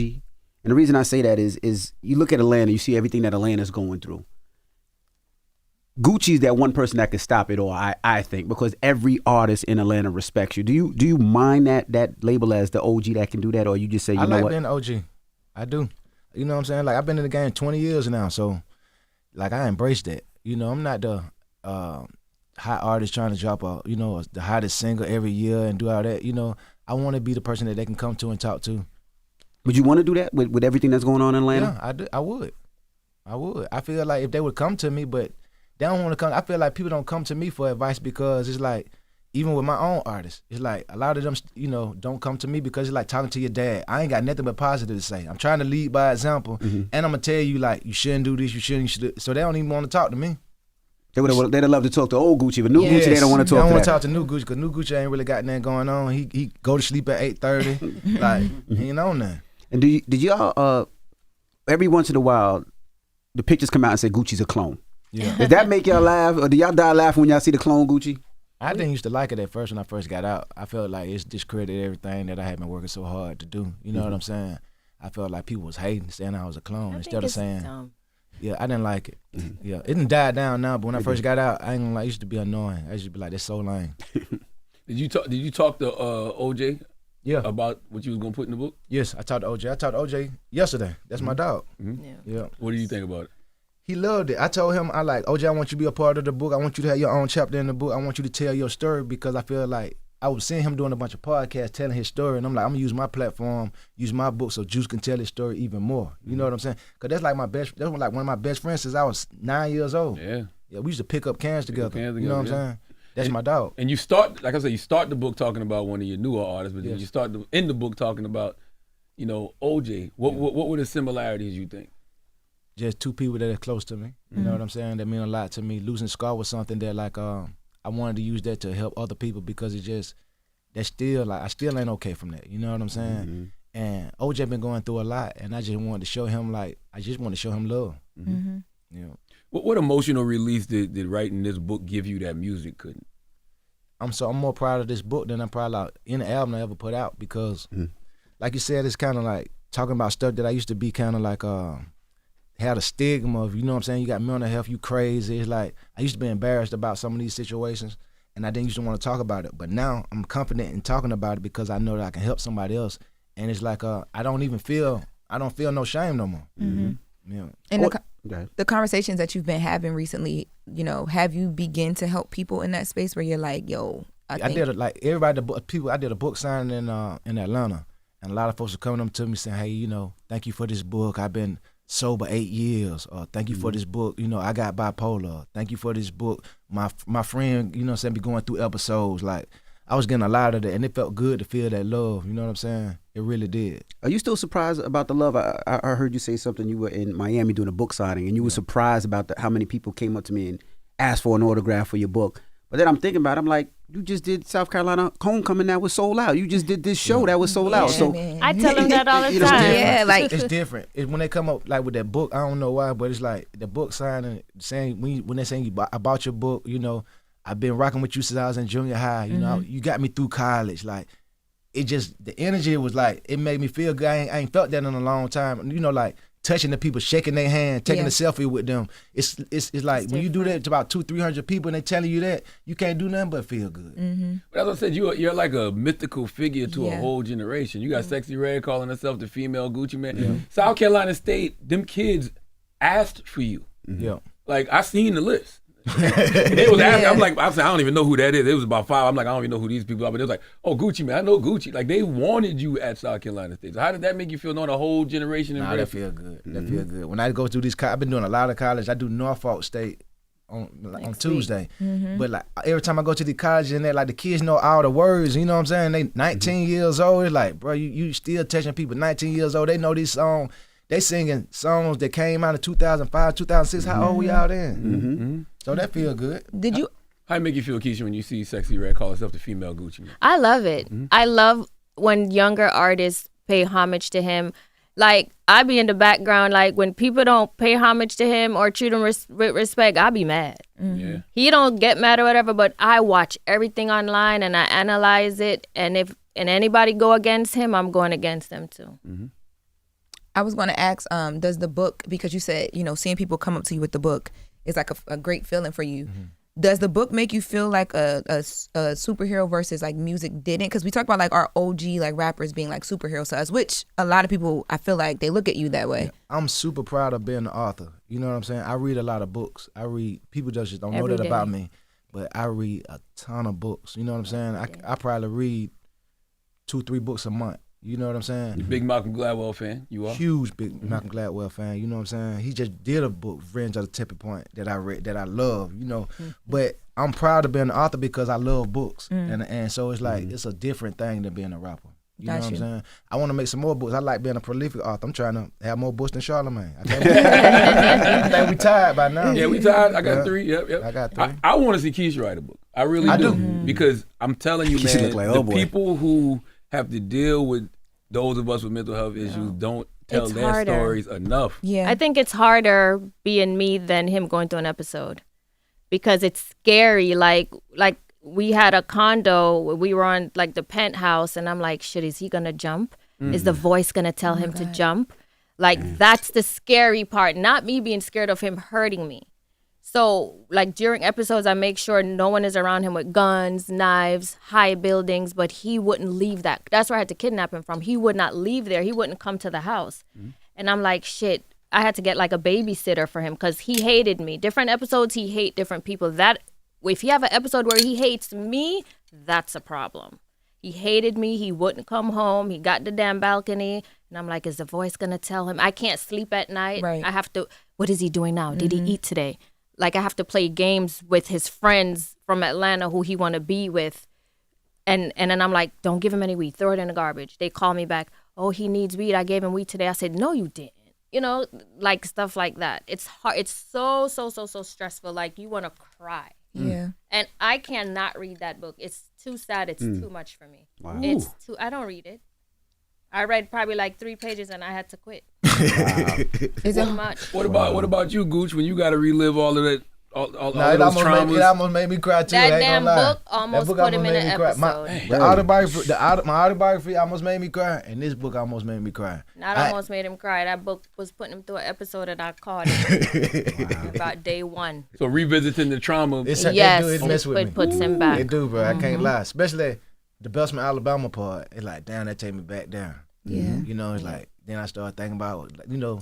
S4: And the reason I say that is you look at Atlanta, you see everything that Atlanta's going through. Gucci's that one person that can stop it all, I think, because every artist in Atlanta respects you. Do you mind that label as the OG that can do that, or you just say, you
S6: I
S4: know
S6: like
S4: what?
S6: being the OG. I do. You know what I'm saying? Like, I've been in the game 20 years now, so like I embrace that. You know, I'm not the hot artist trying to drop the hottest single every year and do all that. You know, I want to be the person that they can come to and talk to.
S4: Would you want to do that with everything that's going on in Atlanta?
S6: Yeah, I do. I would. I feel like if they would come to me, but they don't want to come. I feel like people don't come to me for advice, because it's like, even with my own artists, it's like a lot of them, don't come to me because it's like talking to your dad. I ain't got nothing but positive to say. I'm trying to lead by example, and I'm gonna tell you, like, you shouldn't do this, you should. So they don't even want to talk to me.
S4: They'd love to talk to old Gucci, but new Gucci they don't want to
S6: They
S4: talk
S6: don't
S4: to
S6: want
S4: that.
S6: to talk to new Gucci, because new Gucci ain't really got nothing going on. He go to sleep at 8:30, like, he ain't on nothing.
S4: And did y'all every once in a while the pictures come out and say Gucci's a clone?
S6: Yeah.
S4: Does that make y'all laugh, or do y'all die laughing when y'all see the clone Gucci?
S6: I didn't used to like it at first when I first got out. I felt like it's discredited everything that I had been working so hard to do. You know what I'm saying? I felt like people was hating, saying I was a clone,
S5: I
S6: instead
S5: think
S6: of
S5: it's
S6: saying,
S5: dumb.
S6: Yeah, I didn't like it. Yeah, it didn't die down now, but when I first got out, I ain't gonna lie, it used to be annoying. I used to be like, that's so lame.
S2: Did you talk to OJ?
S6: Yeah.
S2: About what you was gonna put in the book?
S6: Yes, I talked to OJ. I talked to OJ yesterday. That's my dog. Yeah.
S2: What do you think about it?
S6: He loved it. I told him, OJ, I want you to be a part of the book. I want you to have your own chapter in the book. I want you to tell your story because I feel like I was seeing him doing a bunch of podcasts telling his story, and I'm like, I'm gonna use my platform, use my book so Juice can tell his story even more. You know what I'm saying? Cause that's like one of my best friends since I was 9 years old.
S2: Yeah.
S6: Yeah, we used to pick up cans together. You know what I'm saying? That's my dog.
S2: And you start, like I said, you start the book talking about one of your newer artists, but then you start in the book talking about, OJ. What were the similarities you think?
S6: Just two people that are close to me. You know what I'm saying? That mean a lot to me. Losing Scar was something that I wanted to use that to help other people because I still ain't okay from that. You know what I'm saying? And OJ been going through a lot, and I just wanted to show him love. Yeah.
S2: What emotional release did writing this book give you that music couldn't?
S6: I'm more proud of this book than I'm proud of any album I ever put out because, like you said, it's kind of like talking about stuff that I used to be kind of like had a stigma of, you know what I'm saying? You got mental health, you crazy. It's like I used to be embarrassed about some of these situations, and I didn't used to want to talk about it. But now I'm confident in talking about it because I know that I can help somebody else, and it's like I don't feel no shame no more. Yeah.
S7: And the conversations that you've been having recently, have you begin to help people in that space where you're like, yo, I did
S6: like everybody, people. I did a book signing in Atlanta, and a lot of folks are coming up to me saying, hey, thank you for this book. I've been sober 8 years, or thank you for this book. I got bipolar. Thank you for this book. My friend, be going through episodes. Like I was getting a lot of that, and it felt good to feel that love. You know what I'm saying? It really did.
S4: Are you still surprised about the love? I heard you say something. You were in Miami doing a book signing, and you were surprised about how many people came up to me and asked for an autograph for your book. But then I'm thinking about it, I'm like, you just did South Carolina Homecoming that was sold out. You just did this show that was sold out. So
S5: I tell them that all the time.
S7: Yeah, like
S6: it's different. When they come up like with that book, I don't know why, but it's like the book signing, saying when they saying I bought your book, I've been rocking with you since I was in junior high. You got me through college. Like it just the energy was like it made me feel good. I ain't felt that in a long time. Like touching the people, shaking their hand, taking a selfie with them. It's like when you do that to about 200-300 people and they telling you that, you can't do nothing but feel good.
S2: But as I said, you're like a mythical figure to a whole generation. You got Sexy Red calling herself the female Gucci man. South Carolina State, them kids asked for you.
S6: Yeah.
S2: Like I seen the list. They was asking, I'm like, I said, I don't even know who that is. It was about 5. I'm like, I don't even know who these people are. But they was like, oh, Gucci, man, I know Gucci. Like, they wanted you at South Carolina State. So how did that make you feel knowing a whole generation?
S6: Nah, that feel good. That feel good. When I go through these, I've been doing a lot of college. I do Norfolk State on Tuesday. But like every time I go to the colleges and like the kids know all the words, you know what I'm saying? They 19 years old. It's like, bro, you still touching people 19 years old. They know these songs. They singing songs that came out in 2005, 2006. How old we out then? So that feel good.
S7: Did you?
S2: How it make you feel, Keyshia, when you see Sexy Red call herself the female Gucci man?
S5: I love it. I love when younger artists pay homage to him. Like, I be in the background, like, when people don't pay homage to him or treat him with respect, I be mad.
S2: Yeah.
S5: He don't get mad or whatever, but I watch everything online and I analyze it. And if anybody go against him, I'm going against them too.
S7: I was going to ask, does the book, because you said, seeing people come up to you with the book is like a great feeling for you. Does the book make you feel like a superhero versus like music didn't? Because we talk about like our OG like rappers being like superheroes to us, which a lot of people, I feel like they look at you that way.
S6: Yeah, I'm super proud of being an author. You know what I'm saying? I read a lot of books. People just don't know that about me, but I read a ton of books. You know what I'm saying? I probably read 2-3 books a month. You know what I'm saying?
S2: You big Malcolm Gladwell fan? You are?
S6: Huge big Malcolm Gladwell fan. You know what I'm saying? He just did a book, Revenge of the Tipping Point, that I read, that I love, But I'm proud of being an author because I love books. And so it's like, it's a different thing than being a rapper. You know what I'm saying? I want to make some more books. I like being a prolific author. I'm trying to have more books than Charlamagne. I think we tired by now.
S2: Yeah, we tired. I got 3. Yep.
S6: I got 3.
S2: I want to see Keyshia write a book. I really do. Because I'm telling you, man, the people who have to deal with those of us with mental health issues don't tell their stories enough.
S7: Yeah,
S5: I think it's harder being me than him going through an episode because it's scary. Like we had a condo, we were on like the penthouse, and I'm like, shit, is he gonna jump? Is the voice gonna tell him to jump? Like, that's the scary part, not me being scared of him hurting me. So, like, during episodes, I make sure no one is around him with guns, knives, high buildings, but he wouldn't leave that. That's where I had to kidnap him from. He would not leave there. He wouldn't come to the house. And I'm like, shit, I had to get, like, a babysitter for him because he hated me. Different episodes, he hate different people. That, if you have an episode where he hates me, that's a problem. He hated me. He wouldn't come home. He got the damn balcony. And I'm like, is the voice going to tell him? I can't sleep at night.
S7: Right.
S5: I have to, what is he doing now? Did he eat today? Like, I have to play games with his friends from Atlanta who he want to be with. And then I'm like, don't give him any weed. Throw it in the garbage. They call me back. Oh, he needs weed. I gave him weed today. I said, no, you didn't. You know, like stuff like that. It's hard. It's so stressful. Like, you want to cry.
S7: Yeah.
S5: And I cannot read that book. It's too sad. It's too much for me.
S4: Wow.
S5: It's too, I don't read it. I read probably like 3 pages and I had to quit.
S7: Is
S5: Too
S7: it
S5: much.
S2: What about you, Gooch? When you got to relive all of that, all
S6: Nah,
S2: of those traumas.
S6: it almost made me cry too.
S5: That
S6: I ain't
S5: damn
S6: gonna lie.
S5: book almost
S6: That book
S5: put him in
S6: made
S5: an
S6: me cry.
S5: episode.
S6: My autobiography almost made me cry, and this book almost made me cry.
S5: Not almost made him cry. That book was putting him through an episode and I caught it about day 1.
S2: So revisiting the trauma.
S5: Yes,
S6: it mess with me.
S5: it puts him back.
S6: It do, bro. I can't lie. Especially the Beltsman, Alabama part. It's like, damn, that take me back down.
S7: Yeah.
S6: You know, it's like, then I started thinking about, like, you know,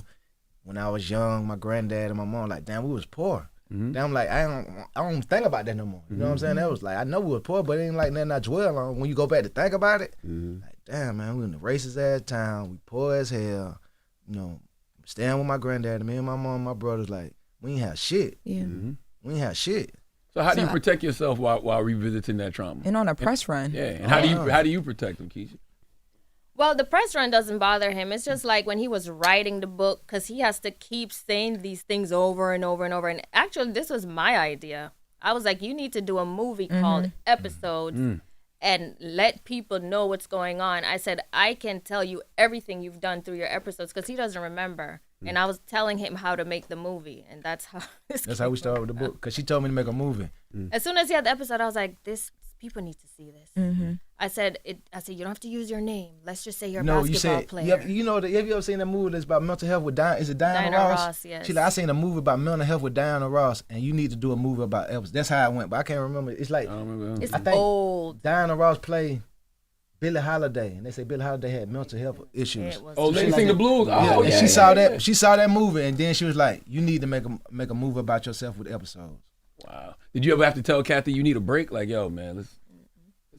S6: when I was young, my granddad and my mom, like, damn, we was poor. Then I'm like, I don't think about that no more. You know what I'm saying? That was like, I know we was poor, but it ain't like nothing I dwell on. When you go back to think about it, like, damn, man, we in the racist ass town, we poor as hell. You know, staying with my granddad, and me and my mom, my brothers, like, we ain't have shit.
S7: Yeah.
S6: We ain't have shit.
S2: So how do you protect yourself while revisiting that trauma?
S7: And on a press run.
S2: Yeah, and how do you protect them, Keyshia?
S5: Well, the press run doesn't bother him. It's just like when he was writing the book, because he has to keep saying these things over and over and over. And actually, this was my idea. I was like, you need to do a movie called Episodes and let people know what's going on. I said, I can tell you everything you've done through your episodes, because he doesn't remember. And I was telling him how to make the movie, and that's how
S6: We started with the book, because she told me to make a movie.
S5: As soon as he had the episode, I was like, people need to see this. I said, you don't have to use your name. Let's just say you're a basketball player.
S6: You know, have you ever seen a movie that's about mental health with Diana? Is it Diana Ross?
S5: Yes.
S6: She like, I seen a movie about mental health with Diana Ross, and you need to do a movie about Elvis. That's how I went, but I can't remember. It's like,
S2: I don't remember.
S5: It's
S6: I think
S5: old.
S6: Diana Ross played Billie Holiday, and they say Billie Holiday had mental health issues.
S2: Oh, Lady
S6: like
S2: Sing the Blues.
S6: Yeah,
S2: Oh,
S6: and
S2: yeah,
S6: she
S2: yeah,
S6: saw
S2: yeah.
S6: that. She saw that movie, and then she was like, "You need to make a movie about yourself with episodes."
S2: Wow. Did you ever have to tell Kathy you need a break? Like, yo, man, let's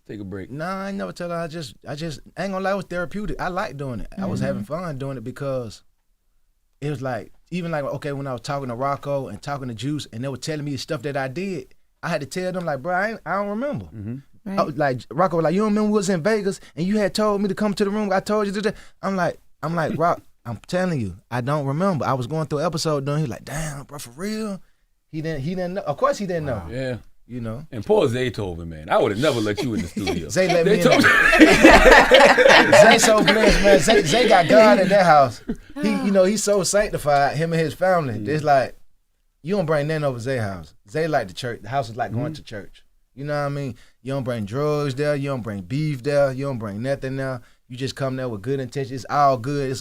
S2: take a break.
S6: Nah, I ain't never tell her. I just ain't gonna lie, it was therapeutic. I like doing it. I was having fun doing it because it was like, even like, okay, when I was talking to Rocco and talking to Juice, and they were telling me stuff that I did, I had to tell them like, bro, I don't remember.
S7: Right.
S6: I was like, Rocco was like, you don't remember we was in Vegas and you had told me to come to the room. I told you to that. I'm like, Rock, I'm telling you, I don't remember. I was going through an episode doing. He like, damn, bro, for real. He didn't know. Of course he didn't know.
S2: Yeah.
S6: You know.
S2: And poor Zaytoven, man. I would have never let you in the studio.
S6: Zay let
S2: They
S6: me
S2: told
S6: in. Zay so blessed, man. Zay got God in that house. He's so sanctified, him and his family. It's like, you don't bring nothing over Zay's house. Zay like the church. The house is like going to church. You know what I mean? You don't bring drugs there. You don't bring beef there. You don't bring nothing there. You just come there with good intentions. It's all good.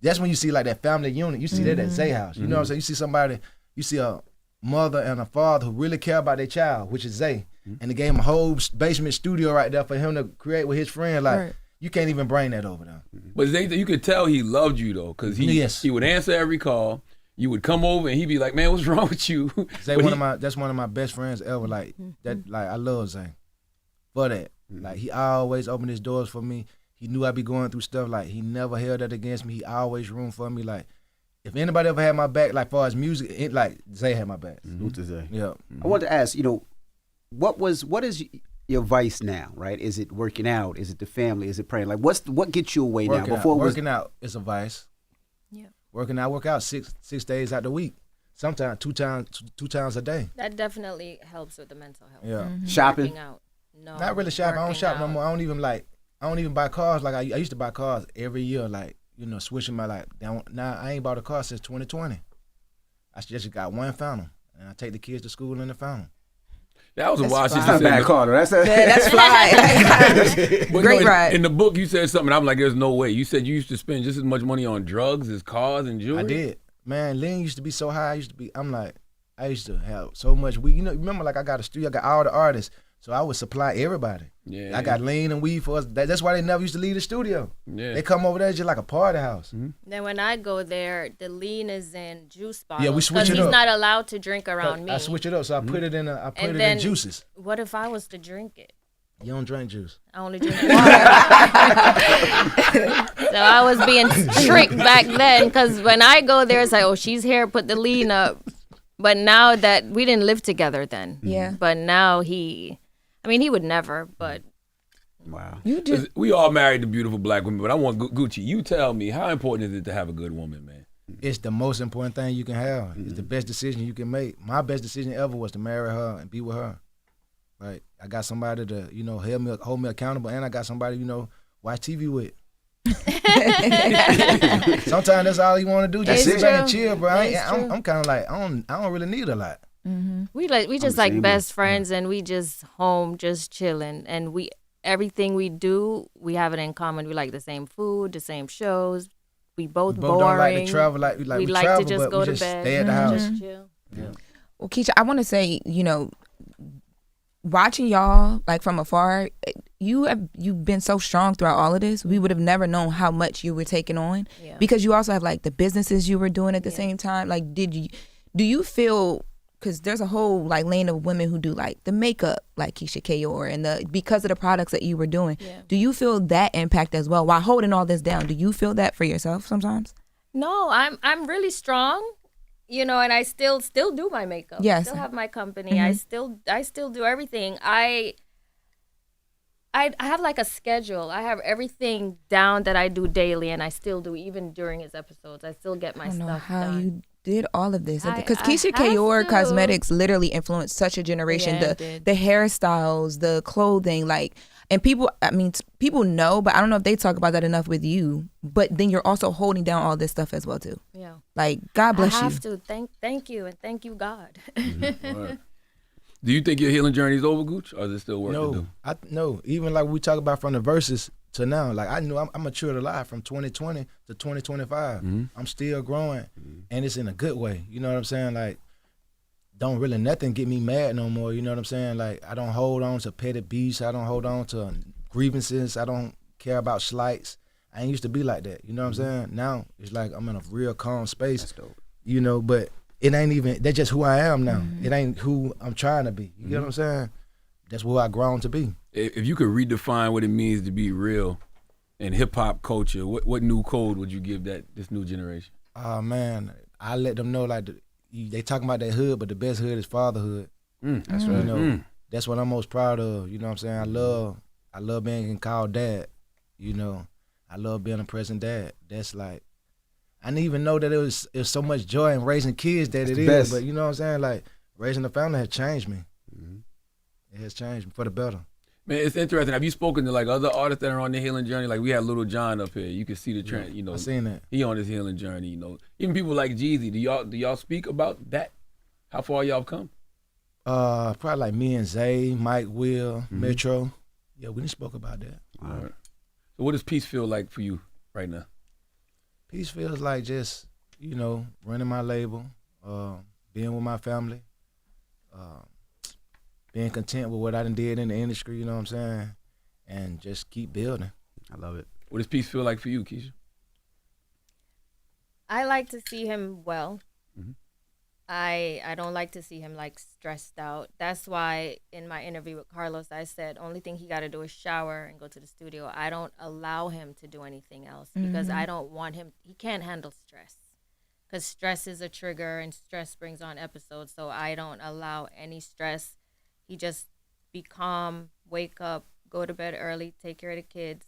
S6: That's when you see like that family unit. You see that at Zay house. You know what I'm saying? You see somebody, you see a mother and a father who really care about their child, which is Zay. And they gave him a whole basement studio right there for him to create with his friend. Like, you can't even bring that over there.
S2: But Zay, you could tell he loved you, though, because he would answer every call. You would come over and he'd be like, man, what's wrong with you?
S6: Zay, that's one of my best friends ever. Like, that, like, I love Zay for that. Like, he always opened his doors for me. He knew I'd be going through stuff. Like, he never held that against me. He always room for me. Like, if anybody ever had my back, like, far as music, like, Zay had my back.
S4: Salute to Zay.
S6: Yeah.
S4: I wanted to ask, what is your vice now, right? Is it working out? Is it the family? Is it praying? Like, what gets you away now?
S6: Working out is a vice.
S5: Yeah.
S6: Work out 6 days out the week. Sometimes two times a day.
S5: That definitely helps with the mental health.
S6: Yeah.
S4: Shopping?
S5: Working out. No.
S6: Not really shopping. I don't
S5: working
S6: shop no
S5: out.
S6: more. I don't even buy cars like I used to buy cars every year. Like, switching my life. Now I ain't bought a car since 2020. I just got one Phantom, and I take the kids to school in the Phantom.
S2: That was a wild shit.
S4: That's not a bad call, though.
S7: That's fly.
S2: But
S7: Great ride.
S2: In the book, you said something. I'm like, there's no way. You said you used to spend just as much money on drugs as cars and jewelry.
S6: I did. Man, lean used to be so high. I used to have so much weed. You know, remember, like I got a studio, I got all the artists, so I would supply everybody.
S2: Yeah.
S6: I got lean and weed for us. That's why they never used to leave the studio.
S2: Yeah.
S6: They come over there just like a party house.
S2: Mm-hmm.
S5: Then when I go there, the lean is in juice bottles.
S6: Yeah, we switch it
S5: because
S6: up.
S5: he's not allowed to drink around me.
S6: I switch it up, so I put it in. I put
S5: And
S6: it
S5: then
S6: in juices.
S5: What if I was to drink it?
S6: You don't drink juice.
S5: I only drink water. So I was being tricked back then because when I go there, it's like, oh, she's here, put the lean up. But now that we didn't live together then.
S7: Yeah.
S5: But now he would never, but.
S4: Wow.
S7: You just
S2: We all married to beautiful black women, but I want Gucci. You tell me, how important is it to have a good woman, man?
S6: It's the most important thing you can have. It's the best decision you can make. My best decision ever was to marry her and be with her. Like, I got somebody to, hold me accountable, and I got somebody, watch TV with. Sometimes that's all you want to do. Just sit back and chill, bro. I'm kind of like, I don't really need a lot.
S5: We just like best friends, and we just home, just chilling, and everything we do, we have it in common. We like the same food, the same shows. We both boring.
S6: Don't like to travel like we
S5: like
S6: travel,
S5: to just
S6: but
S5: go
S6: we
S5: to
S6: just
S5: bed,
S6: stay at the house.
S5: just chill.
S6: Yeah.
S7: Well, Keyshia, I want to say, watching y'all like from afar, you've been so strong throughout all of this. We would have never known how much you were taking on because you also have like the businesses you were doing at the same time. Like, do you feel, because there's a whole like lane of women who do like the makeup, like Keyshia Ka'oir, and because of the products that you were doing, do you feel that impact as well while holding all this down? Do you feel that for yourself sometimes?
S5: No, I'm really strong. And I still do my makeup.
S7: Yes.
S5: I still have my company. I still do everything. I have like a schedule. I have everything down that I do daily, and I still do even during his episodes. I still get my
S7: I don't know
S5: stuff
S7: how
S5: done.
S7: you did all of this because
S5: I
S7: Keyshia
S5: have
S7: Ka'oir
S5: to.
S7: cosmetics literally influenced such a generation.
S5: Yeah, it did.
S7: The hairstyles, the clothing, and people know, but I don't know if they talk about that enough with you. But then you're also holding down all this stuff as well too.
S5: Yeah.
S7: Like, God bless you.
S5: I have to thank you, and thank you, God.
S2: Right. Do you think your healing journey is over, Gooch, or is there still work to do?
S6: No. Even like we talk about from the verses to now, like I knew I'm matured a lot from 2020 to 2025. I'm still growing, and it's in a good way. You know what I'm saying? Like, don't really nothing get me mad no more. You know what I'm saying? Like, I don't hold on to petty beefs. I don't hold on to grievances. I don't care about slights. I ain't used to be like that. You know what I'm saying? Now it's like I'm in a real calm space.
S4: That's dope.
S6: But it ain't even, that's just who I am now. It ain't who I'm trying to be. You get what I'm saying? That's who I grown to be.
S2: If you could redefine what it means to be real in hip hop culture, what new code would you give this new generation?
S6: Oh man, I let them know like they talking about that hood, but the best hood is fatherhood.
S4: That's right.
S6: That's what I'm most proud of. You know what I'm saying? I love being called dad. I love being a present dad. That's like, I didn't even know that it was so much joy in raising kids that it is.
S4: best.
S6: But you know what I'm saying? Like, raising a family has changed me. It has changed me for the better.
S2: Man, it's interesting. Have you spoken to like other artists that are on their healing journey? Like we had Little John up here. You can see the trend.
S6: I seen that.
S2: He on his healing journey. Even people like Jeezy. Do y'all speak about that? How far y'all come?
S6: Probably like me and Zay, Mike, Will, Metro. Yeah, we done spoke about that.
S2: All right. So what does peace feel like for you right now?
S6: Peace feels like just, running my label, being with my family, being content with what I done did in the industry, you know what I'm saying? And just keep building.
S4: I love it.
S2: What does peace feel like for you, Keyshia?
S5: I like to see him well.
S2: Mhm.
S5: I don't like to see him like stressed out. That's why in my interview with Carlos, I said only thing he got to do is shower and go to the studio. I don't allow him to do anything else because I don't want him. He can't handle stress because stress is a trigger and stress brings on episodes. So I don't allow any stress. He just be calm, wake up, go to bed early, take care of the kids,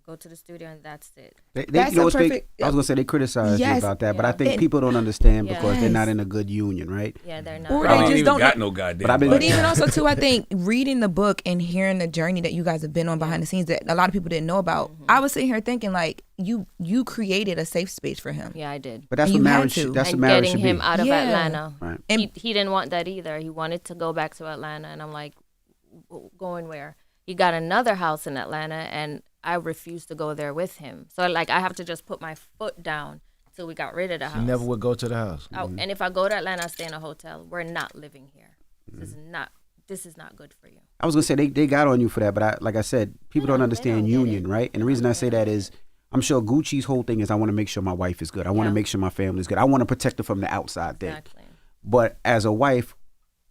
S5: go to the studio, and that's it.
S7: That's a perfect-
S4: I was gonna say they criticize you
S7: Yes.
S4: about that, but I
S5: Yeah.
S4: think people don't understand
S5: Yeah.
S4: because they're not in a good union, right?
S5: Yeah, they're not.
S7: Or
S2: Probably
S7: they
S2: ain't
S7: just
S2: even
S7: don't
S2: got
S7: know-
S2: no goddamn.
S4: But I've been-
S7: But
S2: body.
S7: even also too, I think reading the book and hearing the journey that you guys have been on behind the scenes that a lot of people didn't know about. I was sitting here thinking like, you created a safe space for him.
S5: Yeah, I did.
S4: But that's
S7: And
S4: what
S7: you had
S4: marriage.
S7: to.
S4: That's what
S5: And
S4: marriage
S5: getting
S4: should
S5: him
S4: be.
S5: out of
S7: Yeah.
S5: Atlanta.
S4: Right.
S5: He didn't want that either. He wanted to go back to Atlanta, and I'm like, going where? He got another house in Atlanta, and I refused to go there with him. So like I have to just put my foot down till we got rid of the house.
S6: He never would go to the house.
S5: Oh, and if I go to Atlanta, I stay in a hotel. We're not living here. This is not good for you.
S4: I was gonna say they got on you for that, but like I said, people don't understand
S5: don't get
S4: union,
S5: it.
S4: right? And the reason I say that is, I'm sure Gucci's whole thing is I want to make sure my wife is good. I want to
S5: Yeah.
S4: make sure my family is good. I want to protect her from the outside thing.
S5: Exactly.
S4: But as a wife,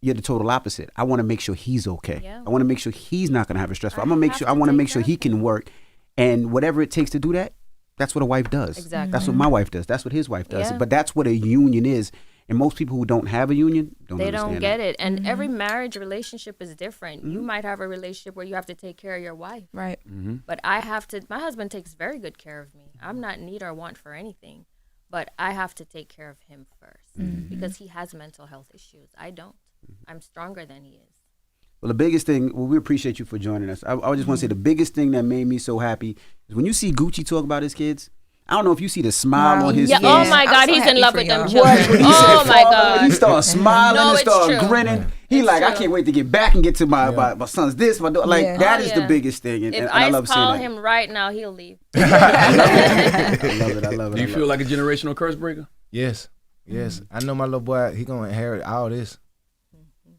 S4: you're the total opposite. I want to make sure he's okay.
S5: Yeah.
S4: I want to make sure he's not gonna have a stressful.
S5: I
S4: I'm gonna make
S5: have
S4: sure.
S5: to
S4: I want to
S5: take
S4: make sure
S5: care
S4: he
S5: of
S4: can work, and whatever it takes to do that, that's what a wife does.
S5: Exactly.
S4: That's what my wife does. That's what his wife does.
S5: Yeah.
S4: But that's what a union is. And most people who don't have a union don't
S5: They
S4: understand
S5: don't get
S4: that.
S5: it. And every marriage relationship is different.
S4: Mm-hmm.
S5: You might have a relationship where you have to take care of your wife.
S7: Right.
S5: But I have to, my husband takes very good care of me. I'm not in need or want for anything, but I have to take care of him first because he has mental health issues. I don't. I'm stronger than he is.
S4: Well, the biggest thing, we appreciate you for joining us. I just want to say the biggest thing that made me so happy is when you see Gucci talk about his kids. I don't know if you see the smile on his
S5: Yeah.
S4: face.
S5: Oh my
S7: I'm
S5: God,
S7: so
S5: he's
S7: happy
S5: in love
S7: for
S5: with them
S7: y'all.
S5: children.
S4: When he
S5: Oh
S4: said
S5: my
S4: father,
S5: God.
S4: he started smiling
S5: No,
S4: and
S5: it's
S4: started
S5: true.
S4: grinning. He
S5: It's
S4: like, I
S5: true.
S4: can't wait to get back and get to my son's this, my daughter. Like,
S7: Yeah.
S4: that
S5: Oh,
S4: is the
S5: yeah.
S4: biggest thing. And,
S5: If
S4: and I
S5: I
S4: love seeing
S5: call
S4: that.
S5: him right now, he'll leave.
S4: I love it. I love it.
S2: Do you feel like a generational curse breaker?
S6: Yes. I know my little boy. He gonna inherit all this.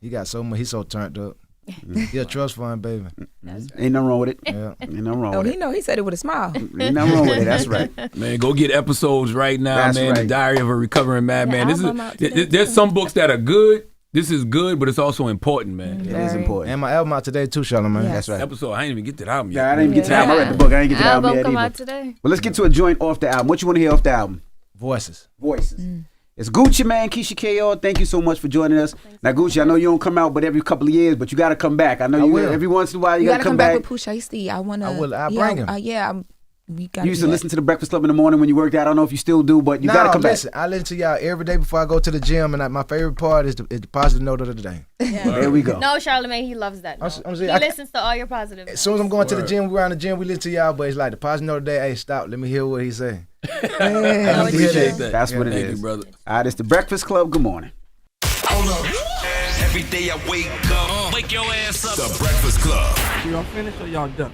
S6: He got so much. He's so turned up. He a trust fund baby.
S4: Ain't nothing wrong with it.
S6: Yeah.
S4: Ain't nothing wrong
S7: Oh,
S4: with
S7: he
S4: it.
S7: know. He said it with a smile.
S4: Ain't nothing wrong with it. That's right.
S2: Man, go get episodes right now,
S4: That's
S2: man. The
S4: right.
S2: Diary of a Recovering Madman.
S5: The
S2: This
S5: album out today,
S2: is there's some books that are good. This is good, but it's also important, man.
S4: It is important.
S6: And my album out today too, Charlamagne.
S7: Yeah.
S4: That's right.
S2: Episode, I didn't even get to the album
S4: Yeah, I
S2: yet.
S4: didn't get to the album. I read the book. I didn't get to the album
S5: Album
S4: yet
S5: come
S4: either.
S5: out today.
S4: Well, let's get to a joint off the album. What you want to hear off the album?
S6: Voices.
S4: Voices. It's Gucci, man. Keyshia KO. Thank you so much for joining us. Now, Gucci, I know you don't come out but every couple of years, but you got to come back. I know
S6: I
S4: you
S6: will.
S4: every once in a while you
S7: You
S4: got
S7: gotta
S4: to
S7: come
S4: back.
S7: back with Pusha T. I wanna.
S6: I will. I'll
S7: yeah,
S6: bring him.
S7: Yeah. We got.
S4: You used to listen to the Breakfast Club in the morning when you worked out. I don't know if you still do, but you got to come
S6: listen, I listen to y'all every day before I go to the gym, and my favorite part is the positive note of the day.
S4: back. There we go.
S5: No, Charlamagne, he loves that.
S6: I'm
S5: note.
S6: saying,
S5: He
S6: I-
S5: listens to all your positive.
S6: As soon as I'm going to the gym, we around the gym, we listen to y'all, but it's like the positive note of the day. Hey, stop. Let me hear what he say.
S2: I appreciate that.
S4: That's what it
S2: Thank
S4: is.
S2: you, brother.
S4: All right, it's the Breakfast Club. Good morning.
S1: Hold up. Every day I wake up. Wake your ass up. The Breakfast Club.
S3: Y'all finished or y'all done?